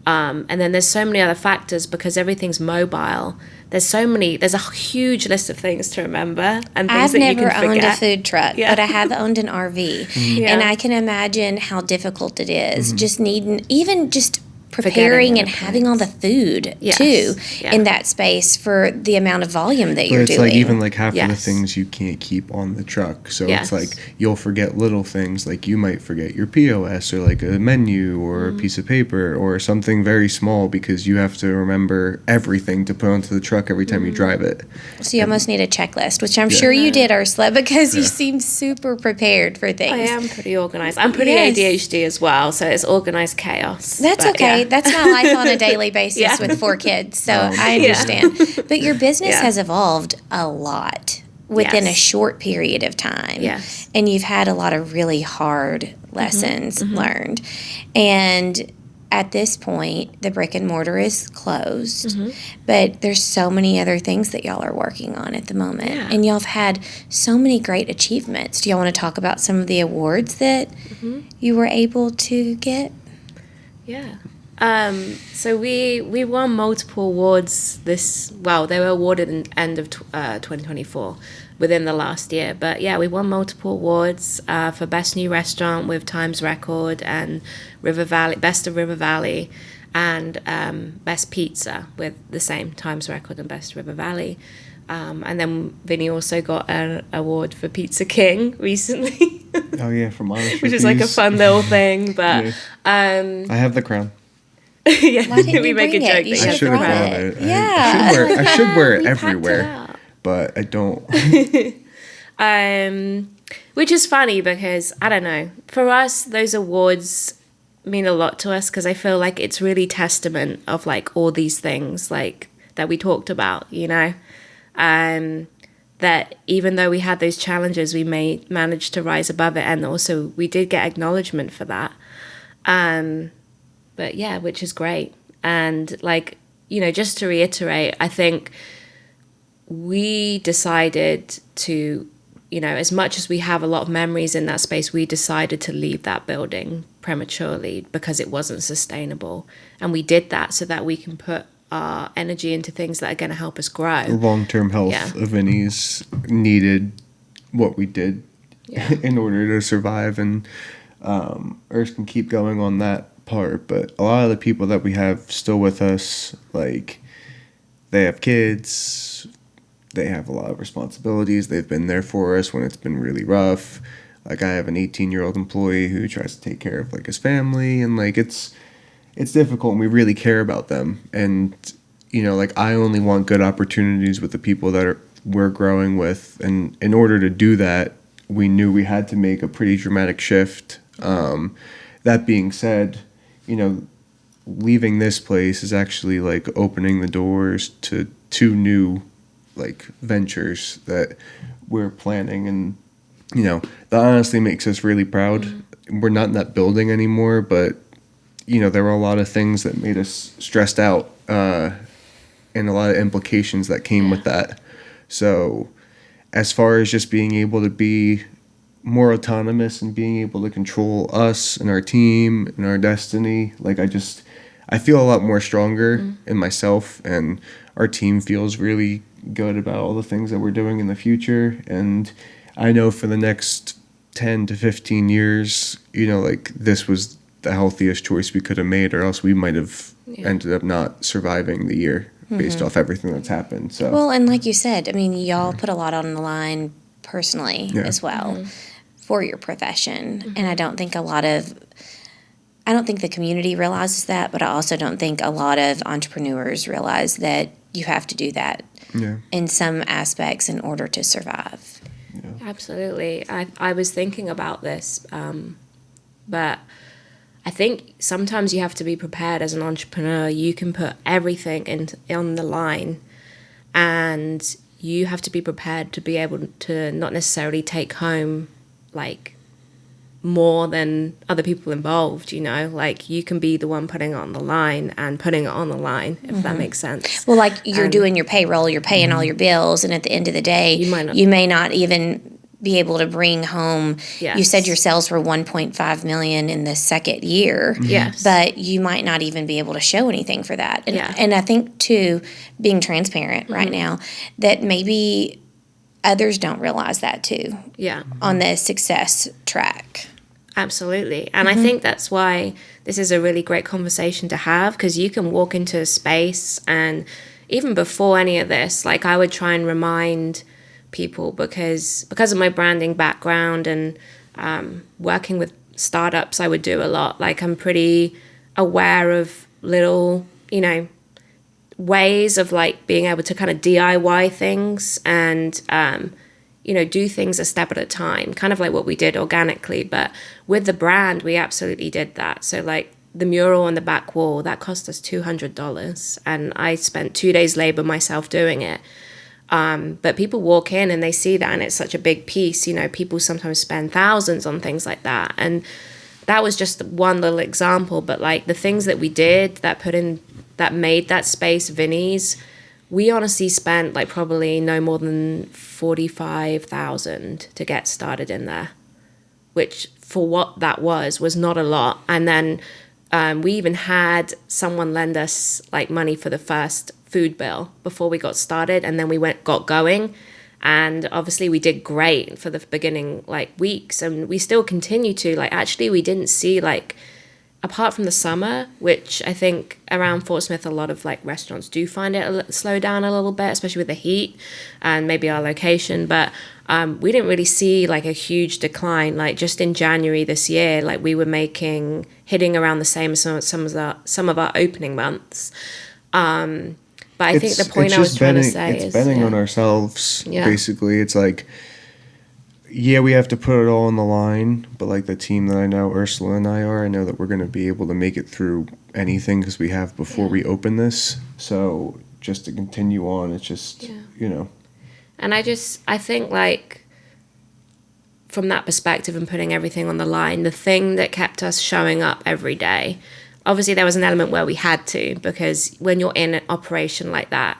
And then there's so many other factors because everything's mobile. There's a huge list of things to remember and things I've that you never can owned forget. a food truck, but I have owned an RV. And I can imagine how difficult it is just needing, even just preparing and having all the food too in that space for the amount of volume that but you're it's doing. like even like half of the Yes. things you can't keep on the truck. So Yes. it's like you'll forget little things, like you might forget your POS or like a menu or a piece of paper or something very small because you have to remember everything to put onto the truck every time you drive it. So you almost need a checklist, which I'm sure you did, Ursula, because you seem super prepared for things. I am pretty organized. I'm pretty Yes. ADHD as well, so it's organized chaos. That's But, okay. yeah. That's my life on a daily basis with 4 kids. So I understand. But your business has evolved a lot within a Yes. short period of time. Yes. And you've had a lot of really hard lessons learned. And at this point, the brick and mortar is closed, but there's so many other things that y'all are working on at the moment. Yeah. And y'all have had so many great achievements. Do y'all want to talk about some of the awards that you were able to get? Yeah. So we won multiple awards they were awarded in end of 2024 within the last year. But yeah, we won multiple awards for Best New Restaurant with Times Record and Best of River Valley and Best Pizza with the same Times Record and Best River Valley. And then Vinnie also got an award for Pizza King recently, Oh yeah, from Honest which is like a fun little thing. But I have the crown. yeah, Why didn't we you make a bring joke it? You that I should should have brought brought it. it. Yeah. I should wear it We packed it everywhere, out. but I don't. Which is funny because I don't know, for us those awards mean a lot to us because I feel like it's really testament of like all these things like that we talked about, you know, that even though we had those challenges we managed to rise above it, and also we did get acknowledgement for that. But yeah, which is great. And like, you know, just to reiterate, I think we decided to, you know, as much as we have a lot of memories in that space, we decided to leave that building prematurely because it wasn't sustainable. And we did that so that we can put our energy into things that are going to help us grow. The long-term health of Vinnie's needed what we did in order to survive. And Urs can keep going on that part. But a lot of the people that we have still with us, like, they have kids, they have a lot of responsibilities. They've been there for us when it's been really rough. Like, I have an 18-year-old employee who tries to take care of, like, his family, and, like, it's difficult, and we really care about them. And, you know, like, I only want good opportunities with the people that we're growing with. And in order to do that, we knew we had to make a pretty dramatic shift. That being said, you know, leaving this place is actually, like, opening the doors to 2 new, like, ventures that we're planning. And, you know, that honestly makes us really proud. We're not in that building anymore, but, you know, there were a lot of things that made us stressed out, and a lot of implications that came with that. So as far as just being able to be more autonomous and being able to control us and our team and our destiny, like, I feel a lot more stronger in myself, and our team feels really good about all the things that we're doing in the future. And I know for the next 10 to 15 years, you know, like, this was the healthiest choice we could have made, or else we might have ended up not surviving the year based off everything that's happened. So, well, and like you said, I mean, y'all put a lot on the line personally as well for your profession. And I don't think the community realizes that, but I also don't think a lot of entrepreneurs realize that you have to do that in some aspects in order to survive. Absolutely. I was thinking about this, but I think sometimes you have to be prepared as an entrepreneur. You can put everything on the line, and you have to be prepared to be able to not necessarily take home, like, more than other people involved, you know? Like, you can be the one putting it on the line and putting it on the line, if that makes sense. Well, like, you're doing your payroll, you're paying all your bills, and at the end of the day, you may not even be able to bring home. You said your sales were 1.5 million in the second year. Yes. But you might not even be able to show anything for that. And I think, too, being transparent right now, that maybe others don't realize that, too. On the success track. Absolutely. And I think that's why this is a really great conversation to have, because you can walk into a space, and even before any of this, like, I would try and remind people, because of my branding background and working with startups, I would do a lot. Like, I'm pretty aware of little, you know, ways of, like, being able to kind of DIY things and you know, do things a step at a time, kind of like what we did organically. But with the brand, we absolutely did that. So, like, the mural on the back wall, that cost us $200, and I spent 2 days labor myself doing it. But people walk in and they see that, and it's such a big piece. You know, people sometimes spend thousands on things like that. And that was just one little example. But, like, the things that we did that made that space Vinnie's, we honestly spent, like, probably no more than $45,000 to get started in there, which for what that was not a lot. And then we even had someone lend us, like, money for the first food bill before we got started, and then we got going. And obviously we did great for the beginning, like, weeks, and we still continue to. Like, actually, we didn't see, like, apart from the summer, which I think around Fort Smith, a lot of, like, restaurants do find it slow down a little bit, especially with the heat and maybe our location. But we didn't really see, like, a huge decline. Like, just in January this year, like, we were hitting around the same as some of our opening months. But I think the point I was trying to say is betting on ourselves. Basically, it's like, we have to put it all on the line, but, like, the team that I know, Ursula and I know that we're going to be able to make it through anything, because we have before we open this. So just to continue on, it's just, you know. And I think, like, from that perspective and putting everything on the line, the thing that kept us showing up every day, obviously there was an element where we had to, because when you're in an operation like that,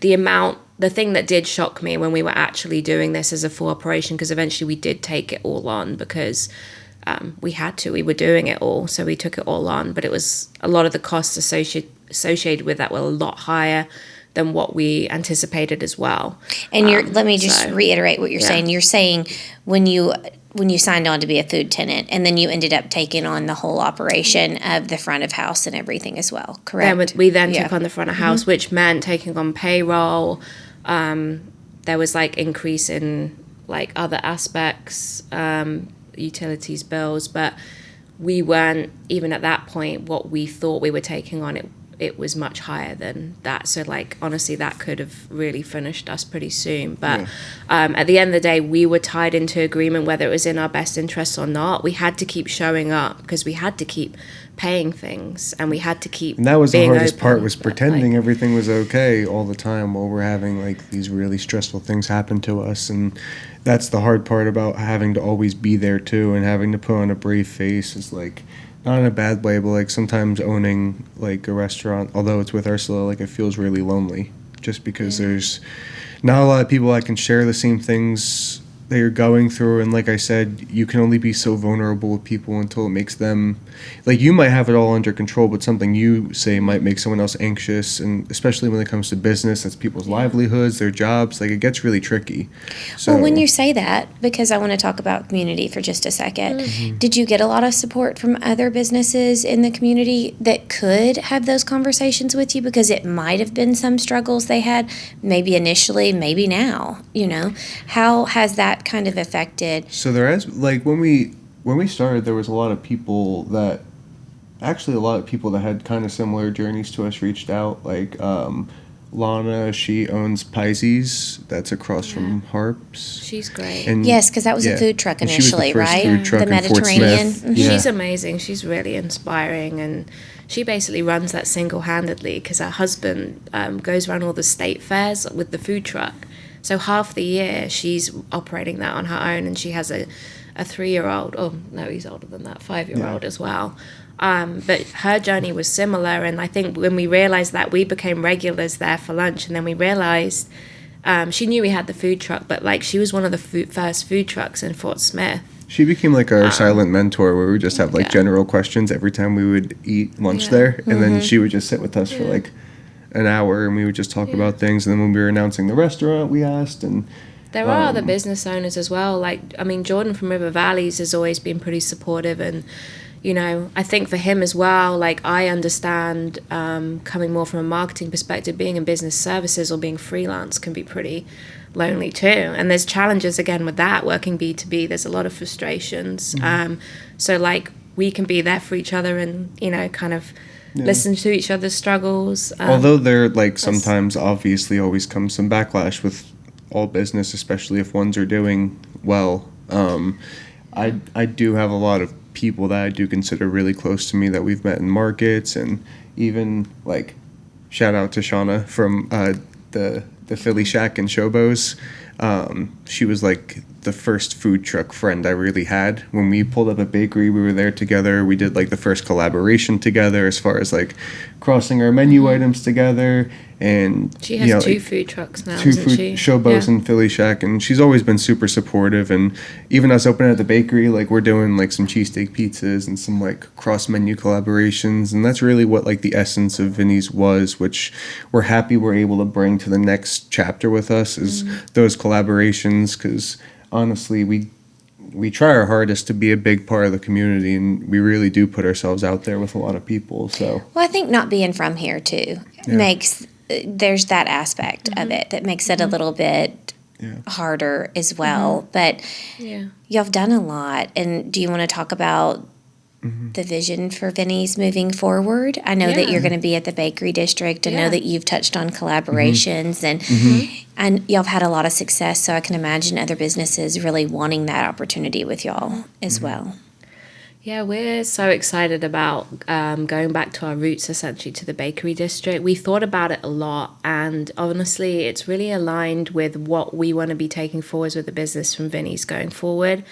the thing that did shock me when we were actually doing this as a full operation, because eventually we did take it all on, because we were doing it all, so we took it all on. But it was a lot of the costs associated with that were a lot higher than what we anticipated as well. And let me just reiterate what you're saying. You're saying when you signed on to be a food tenant, and then you ended up taking on the whole operation of the front of house and everything as well, correct? We then took on the front of house, which meant taking on payroll. There was like increase in like other aspects, utilities bills, but we weren't even at that point what we thought we were taking on. It was much higher than that. So like, honestly, that could have really finished us pretty soon. But at the end of the day, we were tied into agreement whether it was in our best interests or not. We had to keep showing up because we had to keep paying things, and we had to keep And that was the being hardest open. part, was pretending Like, everything was okay all the time while we're having like these really stressful things happen to us. And that's the hard part about having to always be there too, and having to put on a brave face, is like, not in a bad way, but like sometimes owning like a restaurant, although it's with Ursula, like it feels really lonely, just because there's not a lot of people that can share the same things that you're going through. And like I said, you can only be so vulnerable with people until it makes them, like, you might have it all under control, but something you say might make someone else anxious. And especially when it comes to business, that's people's livelihoods, their jobs, like it gets really tricky. So Well, when you say that, because I want to talk about community for just a second, did you get a lot of support from other businesses in the community that could have those conversations with you? Because it might have been some struggles they had, maybe initially, maybe now, How has that kind of affected? So there is, like, when we started, there was a lot of people that had kind of similar journeys to us reached out. Like Lana, she owns Pisces, that's across from Harps. she's great. And Yes, because that was a food truck And she was the initially, first right? food truck The in Fort Mediterranean. Smith. Yeah. She's amazing. She's really inspiring, and she basically runs that single-handedly because her husband goes around all the state fairs with the food truck. So half the year she's operating that on her own, and she has a 3-year-old. Oh no, he's older than that, 5-year-old as well. But her journey was similar, and I think when we realized that, we became regulars there for lunch, and then we realized she knew we had the food truck, but like she was one of the first food trucks in Fort Smith. She became like our silent mentor, where we would just have like general questions every time we would eat lunch there, and then she would just sit with us for like an hour, and we would just talk about things. And then when we were announcing the restaurant, we asked. And there are other business owners as well. Like, I mean, Jordan from River Valleys has always been pretty supportive, and I think for him as well, like, I understand coming more from a marketing perspective, being in business services or being freelance can be pretty lonely too. And there's challenges again with that, working B2B. There's a lot of frustrations. So like, we can be there for each other and, kind of listen to each other's struggles. Although there, like, sometimes obviously always comes some backlash with all business, especially if ones are doing well. I do have a lot of people that I do consider really close to me that we've met in markets, and even like shout out to Shauna from the Philly Shack in Showbo's. She was like the first food truck friend I really had. When we pulled up a bakery, we were there together. We did like the first collaboration together as far as like crossing our menu items together. And she has two food trucks now, two doesn't food she? Showbo's and Philly Shack, and she's always been super supportive. And even us opening at the bakery, like, we're doing like some cheesesteak pizzas and some like cross menu collaborations, and that's really what like the essence of Vinnie's was, which we're happy we're able to bring to the next chapter with us, is those collaborations. Because honestly, we try our hardest to be a big part of the community, and we really do put ourselves out there with a lot of people. So Well, I think not being from here too makes, there's that aspect of it that makes it a little bit harder as well. But y'all have done a lot. And do you want to talk about the vision for Vinnie's moving forward? I know that you're going to be at the bakery district. I know that you've touched on collaborations, and y'all have had a lot of success. So I can imagine other businesses really wanting that opportunity with y'all as well. Yeah, we're so excited about going back to our roots, essentially, to the bakery district. We thought about it a lot, and honestly, it's really aligned with what we want to be taking forwards with the business from Vinnie's going forward.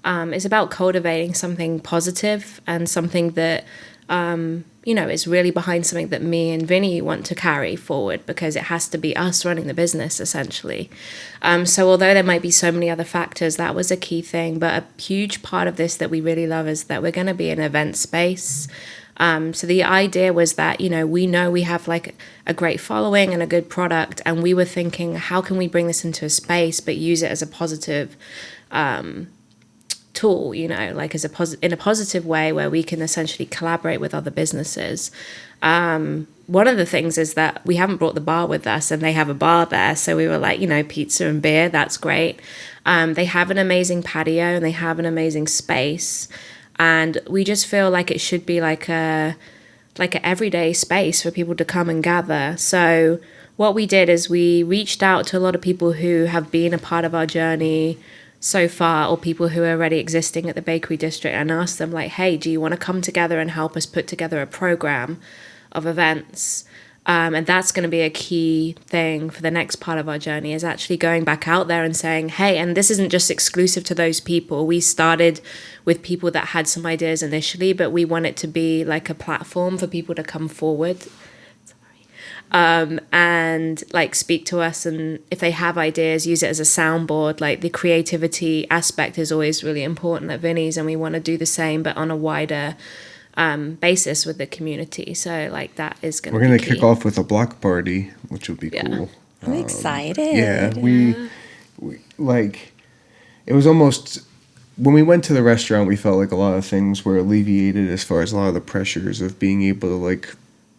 It's about cultivating something positive and something that, is really behind something that me and Vinnie want to carry forward, because it has to be us running the business, essentially. So although there might be so many other factors, that was a key thing. But a huge part of this that we really love is that we're going to be an event space. So the idea was that, we know we have like a great following and a good product, and we were thinking, how can we bring this into a space but use it as a positive tool, like in a positive way where we can essentially collaborate with other businesses. One of the things is that we haven't brought the bar with us, and they have a bar there. So we were like, pizza and beer, that's great. They have an amazing patio and they have an amazing space. And we just feel like it should be like an everyday space for people to come and gather. So what we did is we reached out to a lot of people who have been a part of our journey so far, or people who are already existing at the bakery district, and asked them like, hey, do you want to come together and help us put together a program of events? And that's going to be a key thing for the next part of our journey, is actually going back out there and saying, hey, and this isn't just exclusive to those people. We started with people that had some ideas initially, but we want it to be like a platform for people to come forward and like speak to us, and if they have ideas, use it as a soundboard. Like the creativity aspect is always really important at Vinnie's, and we want to do the same but on a wider basis with the community. So like that is going to be We're going to key. kick off with a block party, which will be cool. I'm excited. Yeah, we like, it was almost, when we went to the restaurant, we felt like a lot of things were alleviated as far as a lot of the pressures of being able to, like,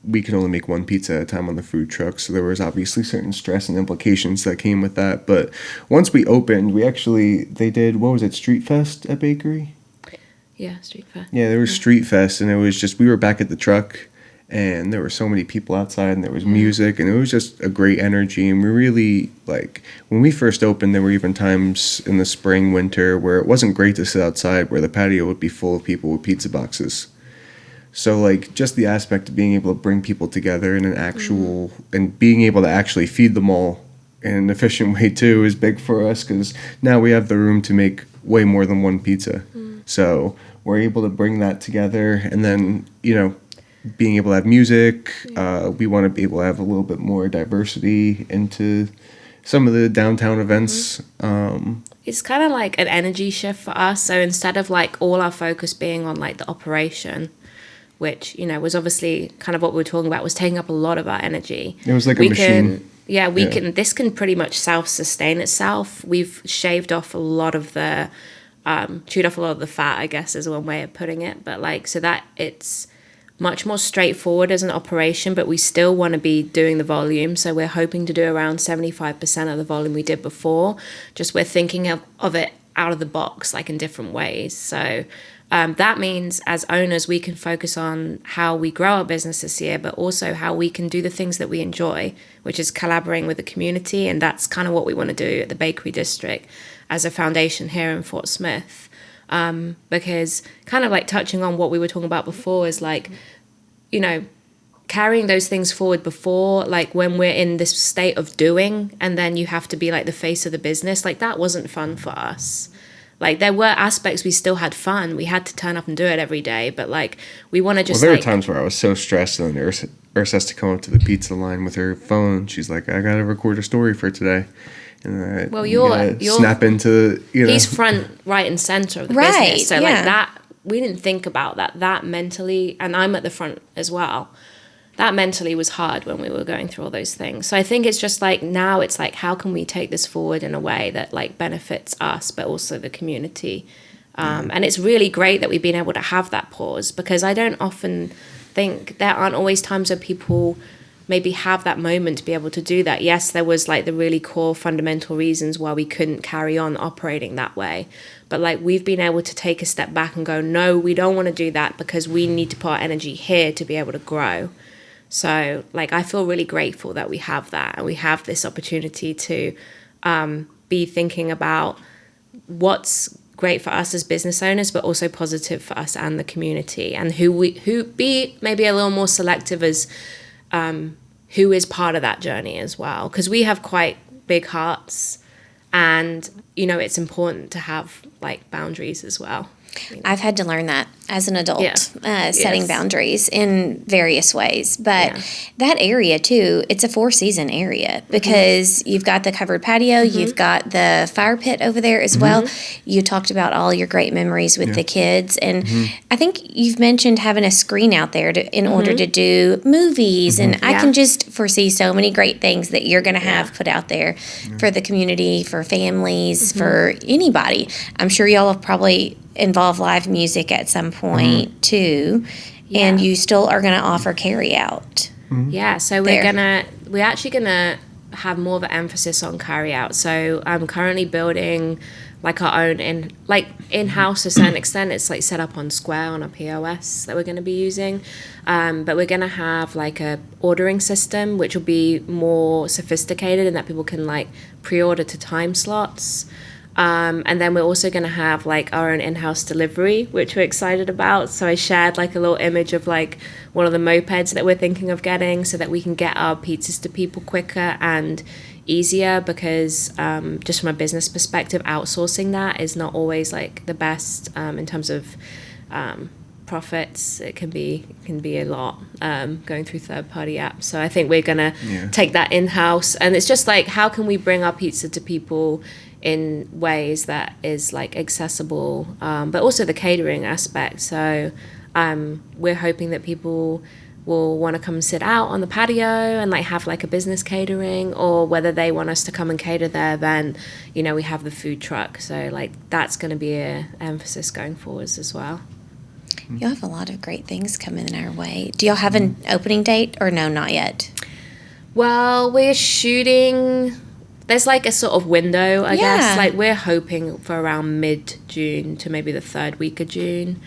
we could only make one pizza at a time on the food truck, so there was obviously certain stress and implications that came with that. But once we opened, they did, what was it, Street Fest at Bakery? Yeah, Street Fest. Yeah, there was Street Fest, and it was just, we were back at the truck, and there were so many people outside, and there was music, and it was just a great energy. And we really, like, when we first opened, there were even times in the spring, winter, where it wasn't great to sit outside, where the patio would be full of people with pizza boxes. So, like, just the aspect of being able to bring people together in an actual, and being able to actually feed them all in an efficient way, too, is big for us, because now we have the room to make way more than one pizza. So we're able to bring that together, and then, being able to have music, we want to be able to have a little bit more diversity into some of the downtown events. It's kind of like an energy shift for us. So instead of like all our focus being on like the operation, which, was obviously kind of what we were talking about, was taking up a lot of our energy. It was like a machine. This can pretty much self-sustain itself. We've shaved off a lot of the, chewed off a lot of the fat, I guess is one way of putting it. But like, so that it's much more straightforward as an operation, but we still want to be doing the volume. So we're hoping to do around 75% of the volume we did before. Just we're thinking of it out of the box, like in different ways. So that means as owners, we can focus on how we grow our business this year, but also how we can do the things that we enjoy, which is collaborating with the community. And that's kind of what we want to do at the Bakery District as a foundation here in Fort Smith. Because kind of like touching on what we were talking about before is like, carrying those things forward before, like when we're in this state of doing, and then you have to be like the face of the business, like that wasn't fun for us. Like there were aspects we still had fun. We had to turn up and do it every day, but like we want to just. Well, there were times where I was so stressed, and then Urs has to come up to the pizza line with her phone. She's like, "I gotta record a story for today." And you're snap into He's front, right, and center of the business. So like that, we didn't think about that mentally, and I'm at the front as well. That mentally was hard when we were going through all those things. So I think it's just like now it's like, how can we take this forward in a way that like benefits us, but also the community? And it's really great that we've been able to have that pause, because I don't often think, there aren't always times where people maybe have that moment to be able to do that. Yes, there was like the really core fundamental reasons why we couldn't carry on operating that way. But like we've been able to take a step back and go, no, we don't want to do that, because we need to put our energy here to be able to grow. So like I feel really grateful that we have that, and we have this opportunity to be thinking about what's great for us as business owners, but also positive for us and the community, and who be maybe a little more selective as who is part of that journey as well, because we have quite big hearts, and it's important to have like boundaries as well. I've had to learn that as an adult, setting Yes. boundaries in various ways. But that area too, it's a 4-season area because you've got the covered patio, you've got the fire pit over there as well. You talked about all your great memories with the kids. And I think you've mentioned having a screen out there in order to do movies. And I can just foresee so many great things that you're going to have put out there for the community, for families, for anybody. I'm sure y'all have probably involve live music at some point too, and you still are going to offer carry out. Yeah, so we're actually gonna have more of an emphasis on carry out. So I'm currently building like our own in-house to a certain extent. It's like set up on Square on a POS that we're going to be using, but we're going to have like a ordering system which will be more sophisticated and that people can like pre-order to time slots. And then we're also going to have like our own in-house delivery, which we're excited about. So I shared like a little image of like one of the mopeds that we're thinking of getting so that we can get our pizzas to people quicker and easier, because just from a business perspective, outsourcing that is not always like the best in terms of profits. It can be a lot going through third-party apps. So I think we're going to take that in-house. And it's just like, how can we bring our pizza to people in ways that is like accessible, but also the catering aspect. So we're hoping that people will want to come sit out on the patio and like have like a business catering, or whether they want us to come and cater their event, we have the food truck. So like that's going to be a emphasis going forwards as well. You'll have a lot of great things coming our way. Do y'all have an opening date, or no, not yet? Well, we're shooting. There's like a sort of window, I guess. Like we're hoping for around mid-June to maybe the third week of June.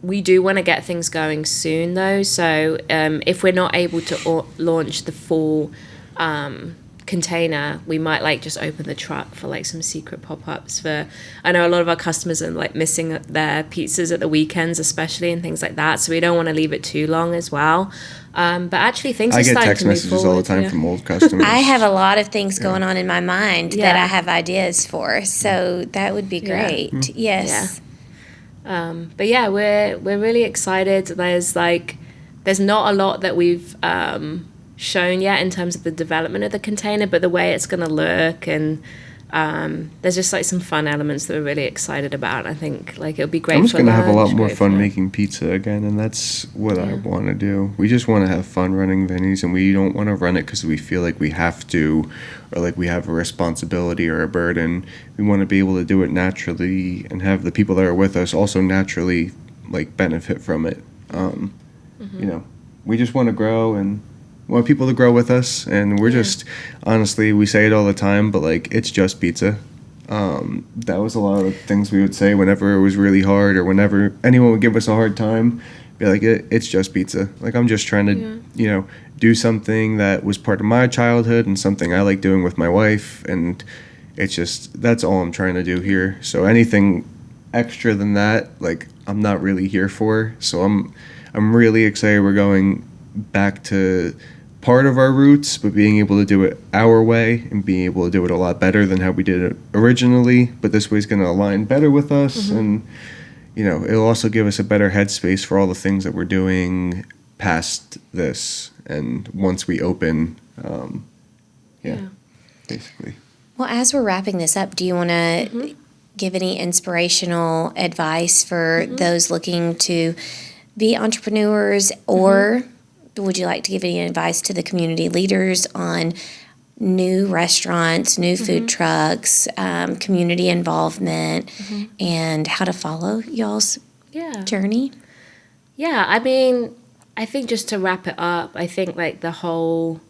We do want to get things going soon though. So if we're not able to launch the full container, we might like just open the truck for like some secret pop-ups. I know a lot of our customers are like missing their pizzas at the weekends especially, and things like that. So we don't want to leave it too long as well. But actually things are starting to move forward. I get text messages all the time from old customers. I have a lot of things going on in my mind that I have ideas for. So that would be great. Yes. But yeah, we're really excited. There's not a lot that we've shown yet in terms of the development of the container, but the way it's going to look, and there's just like some fun elements that we're really excited about. I think like it'll be great. I'm just going to have a lot more fun making pizza again, and that's what I want to do. We just want to have fun running Vinnie's, and we don't want to run it because we feel like we have to, or like we have a responsibility or a burden. We want to be able to do it naturally and have the people that are with us also naturally like benefit from it. We just want to grow and want people to grow with us, and we're just, honestly, we say it all the time, but like it's just pizza. That was a lot of the things we would say whenever it was really hard, or whenever anyone would give us a hard time, be like, it's just pizza. Like I'm just trying to do something that was part of my childhood and something I like doing with my wife, and it's just, that's all I'm trying to do here. So anything extra than that, like I'm not really here for. So I'm really excited we're going back to part of our roots, but being able to do it our way and being able to do it a lot better than how we did it originally. But this way is going to align better with us, and it'll also give us a better headspace for all the things that we're doing past this and once we open. Basically. Well, as we're wrapping this up, do you want to give any inspirational advice for those looking to be entrepreneurs, or would you like to give any advice to the community leaders on new restaurants, new food trucks, community involvement, and how to follow y'all's journey? Yeah, I mean, I think just to wrap it up, I think like the whole,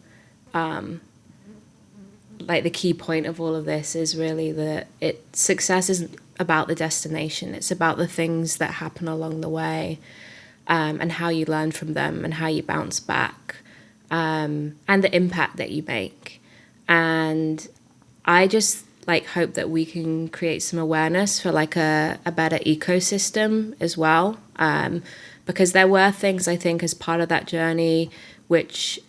like the key point of all of this is really that success isn't about the destination. It's about the things that happen along the way. And how you learn from them and how you bounce back, and the impact that you make. And I just like hope that we can create some awareness for like a better ecosystem as well, because there were things I think as part of that journey which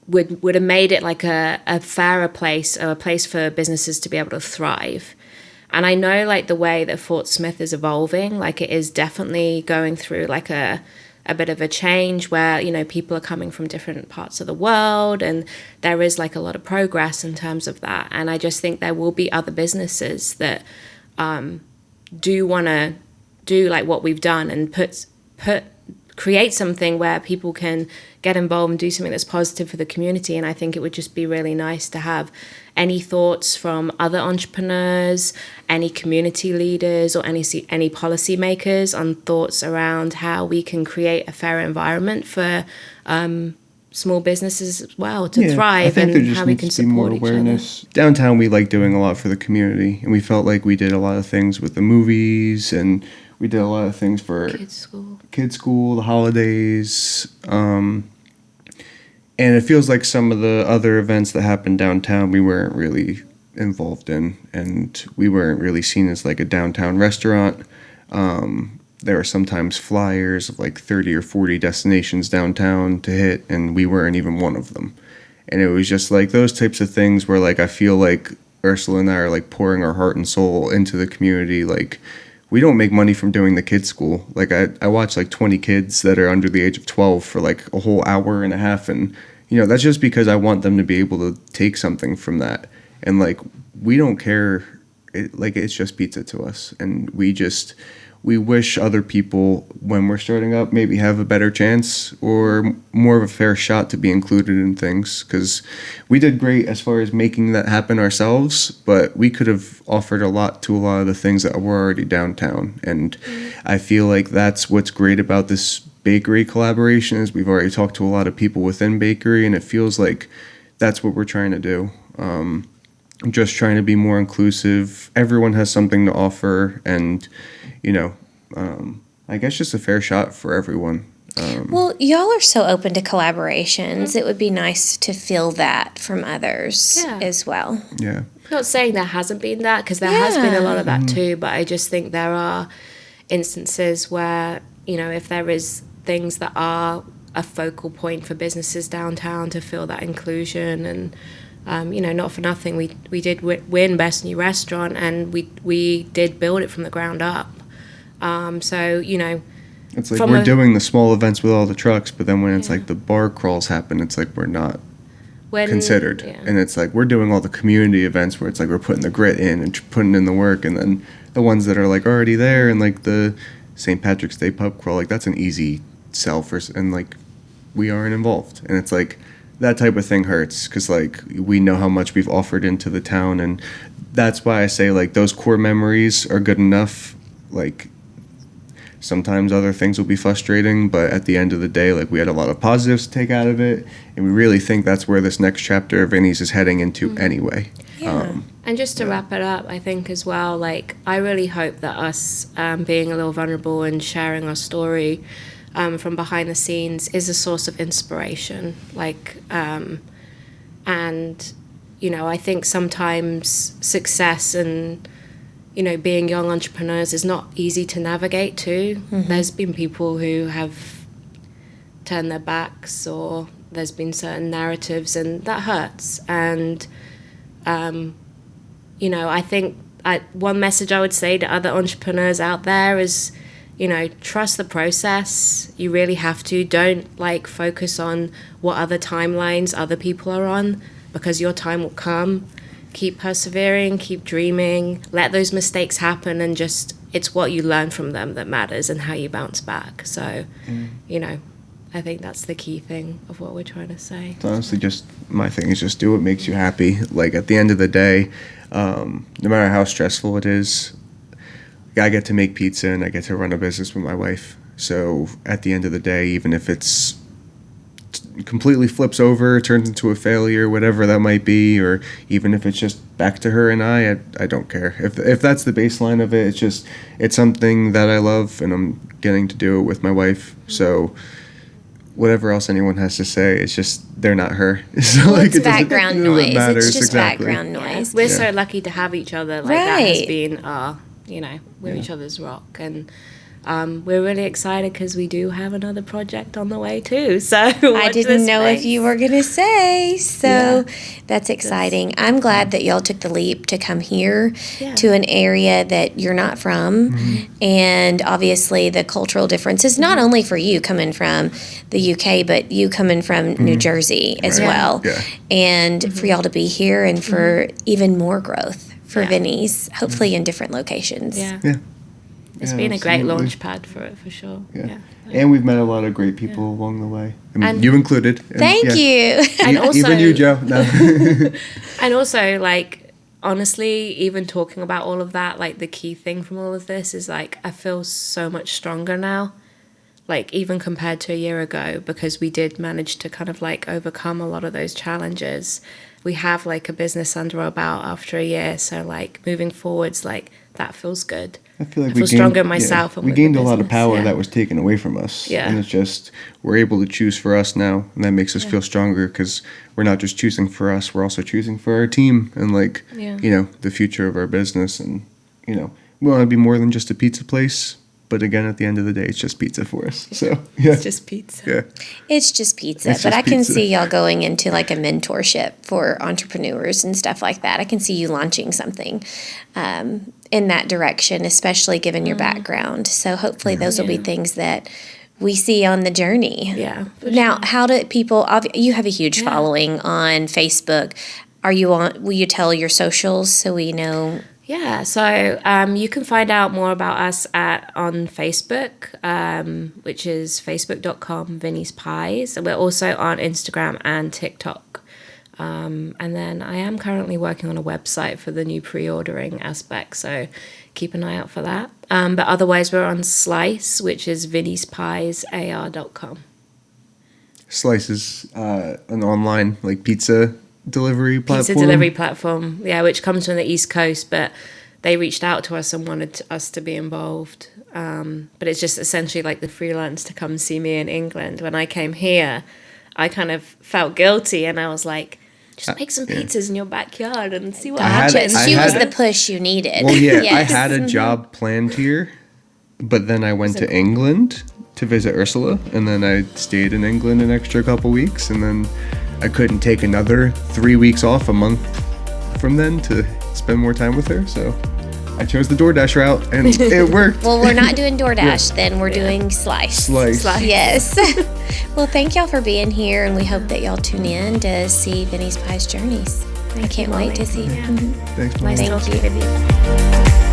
would have made it like a fairer place, or a place for businesses to be able to thrive. And I know like the way that Fort Smith is evolving, like it is definitely going through like a bit of a change where, you know, people are coming from different parts of the world, and there is like a lot of progress in terms of that. And I just think there will be other businesses that do want to do like what we've done and create something where people can get involved and do something that's positive for the community. And I think it would just be really nice to have any thoughts from other entrepreneurs, any community leaders, or any policymakers on thoughts around how we can create a fair environment for small businesses as well to thrive, and how we can support each other. Downtown, we like doing a lot for the community, and we felt like we did a lot of things with the movies, and we did a lot of things for kids school, the holidays, and it feels like some of the other events that happened downtown we weren't really involved in, and we weren't really seen as like a downtown restaurant. There were sometimes flyers of like 30 or 40 destinations downtown to hit, and we weren't even one of them. And it was just like those types of things where like I feel like Ursula and I are like pouring our heart and soul into the community. Like, we don't make money from doing the kids school. Like I watch like 20 kids that are under the age of 12 for like a whole hour and a half, and you know, that's just because I want them to be able to take something from that. And like, we don't care, it's just pizza to us. And we wish other people, when we're starting up, maybe have a better chance or more of a fair shot to be included in things. Because we did great as far as making that happen ourselves, but we could have offered a lot to a lot of the things that were already downtown. And I feel like that's what's great about this bakery collaboration, is we've already talked to a lot of people within bakery, and it feels like that's what we're trying to do. Just trying to be more inclusive. Everyone has something to offer, and you know, I guess just a fair shot for everyone. Well, y'all are so open to collaborations. It would be nice to feel that from others as well. Yeah. I'm not saying there hasn't been that, because there has been a lot of that too, but I just think there are instances where, you know, if there is things that are a focal point for businesses downtown to feel that inclusion, and you know, not for nothing, we did win Best New Restaurant, and we did build it from the ground up. So, you know, it's like we're doing the small events with all the trucks, but then when it's like the bar crawls happen, it's like we're not considered. Yeah. And it's like we're doing all the community events where it's like we're putting the grit in and putting in the work, and then the ones that are like already there, and like the St. Patrick's Day pub crawl, like that's an easy sell for, and like we aren't involved. And it's like that type of thing hurts, because like we know how much we've offered into the town, and that's why I say like those core memories are good enough. Like, sometimes other things will be frustrating, but at the end of the day, like, we had a lot of positives to take out of it, and we really think that's where this next chapter of Vinnie's is heading into anyway. Yeah. And just to wrap it up, I think as well, like, I really hope that us being a little vulnerable and sharing our story from behind the scenes is a source of inspiration. Like, and, you know, I think sometimes success and, you know, being young entrepreneurs is not easy to navigate too. There's been people who have turned their backs, or there's been certain narratives, and that hurts. And, you know, I think one message I would say to other entrepreneurs out there is, you know, trust the process. You really have to. Don't like focus on what other timelines other people are on, because your time will come. Keep persevering, keep dreaming, let those mistakes happen, and just, it's what you learn from them that matters, and how you bounce back. So, you know, I think that's the key thing of what we're trying to say. It's honestly just, my thing is just do what makes you happy. Like, at the end of the day, no matter how stressful it is, I get to make pizza and I get to run a business with my wife. So at the end of the day, even if it's completely flips over, turns into a failure, whatever that might be, or even if it's just back to her and I don't care. If that's the baseline of it, it's something that I love, and I'm getting to do it with my wife. So whatever else anyone has to say, it's just, they're not her. So well, like, it's background noise. Matters. It's just exactly. background noise. We're so lucky to have each other. Like, right. That has been our, you know, we're each other's rock. And we're really excited because we do have another project on the way too. So I didn't know if you were going to say. So that's exciting. I'm glad that y'all took the leap to come here to an area that you're not from. And obviously the cultural differences, not only for you coming from the UK, but you coming from New Jersey as well. Yeah. And for y'all to be here and for even more growth for Vinnie's, hopefully in different locations. Yeah. It's Yeah, been a great absolutely. launch pad for it, for sure. Yeah. And we've met a lot of great people along the way. I mean, And- you included. And, Thank you. And also, even you, Joe. No. and also, like, honestly, even talking about all of that, like, the key thing from all of this is, like, I feel so much stronger now, like, even compared to a year ago, because we did manage to kind of, like, overcome a lot of those challenges. We have, like, a business under our belt after a year, so, like, moving forwards, like, that feels good. I feel like I feel stronger myself. And we with the gained a lot of business, power that was taken away from us. Yeah. And it's just, we're able to choose for us now. And that makes us feel stronger because we're not just choosing for us, we're also choosing for our team and, like, you know, the future of our business. And, you know, we want to be more than just a pizza place. But again, at the end of the day, it's just pizza for us. So, yeah. It's just pizza. Yeah. It's just pizza, It's but just I can pizza. see y'all going into like a mentorship for entrepreneurs and stuff like that. I can see you launching something in that direction, especially given your background. So hopefully those will be things that we see on the journey. Yeah. Now, how do people? You have a huge following on Facebook. Are you on? Will you tell your socials so we know? Yeah, so you can find out more about us on Facebook, which is facebook.com Vinnie's Pies. We're also on Instagram and TikTok. And then I am currently working on a website for the new pre-ordering aspect, so keep an eye out for that. But otherwise, we're on Slice, which is vinniespiesar.com. Slice is an online, like, pizza delivery platform. Pizza delivery platform, yeah, which comes from the East Coast, but they reached out to us and wanted us to be involved. But it's just essentially like the freelance to come see me in England. When I came here, I kind of felt guilty, and I was like, just make some pizzas in your backyard and see what happens. I She was had- the push you needed. Well, yeah, I Yes. had a job planned here, but then I went to England to visit Ursula, and then I stayed in England an extra couple weeks, and then I couldn't take another 3 weeks off a month from then to spend more time with her, so I chose the DoorDash route, and it worked. Well, we're not doing DoorDash then. We're doing Slice. Slice. Yes. Well, thank y'all for being here, and we hope that y'all tune in to see Vinnie's Pies Journeys. I can't wait to see. Thanks, Mom. Nice Thank talking you. with you.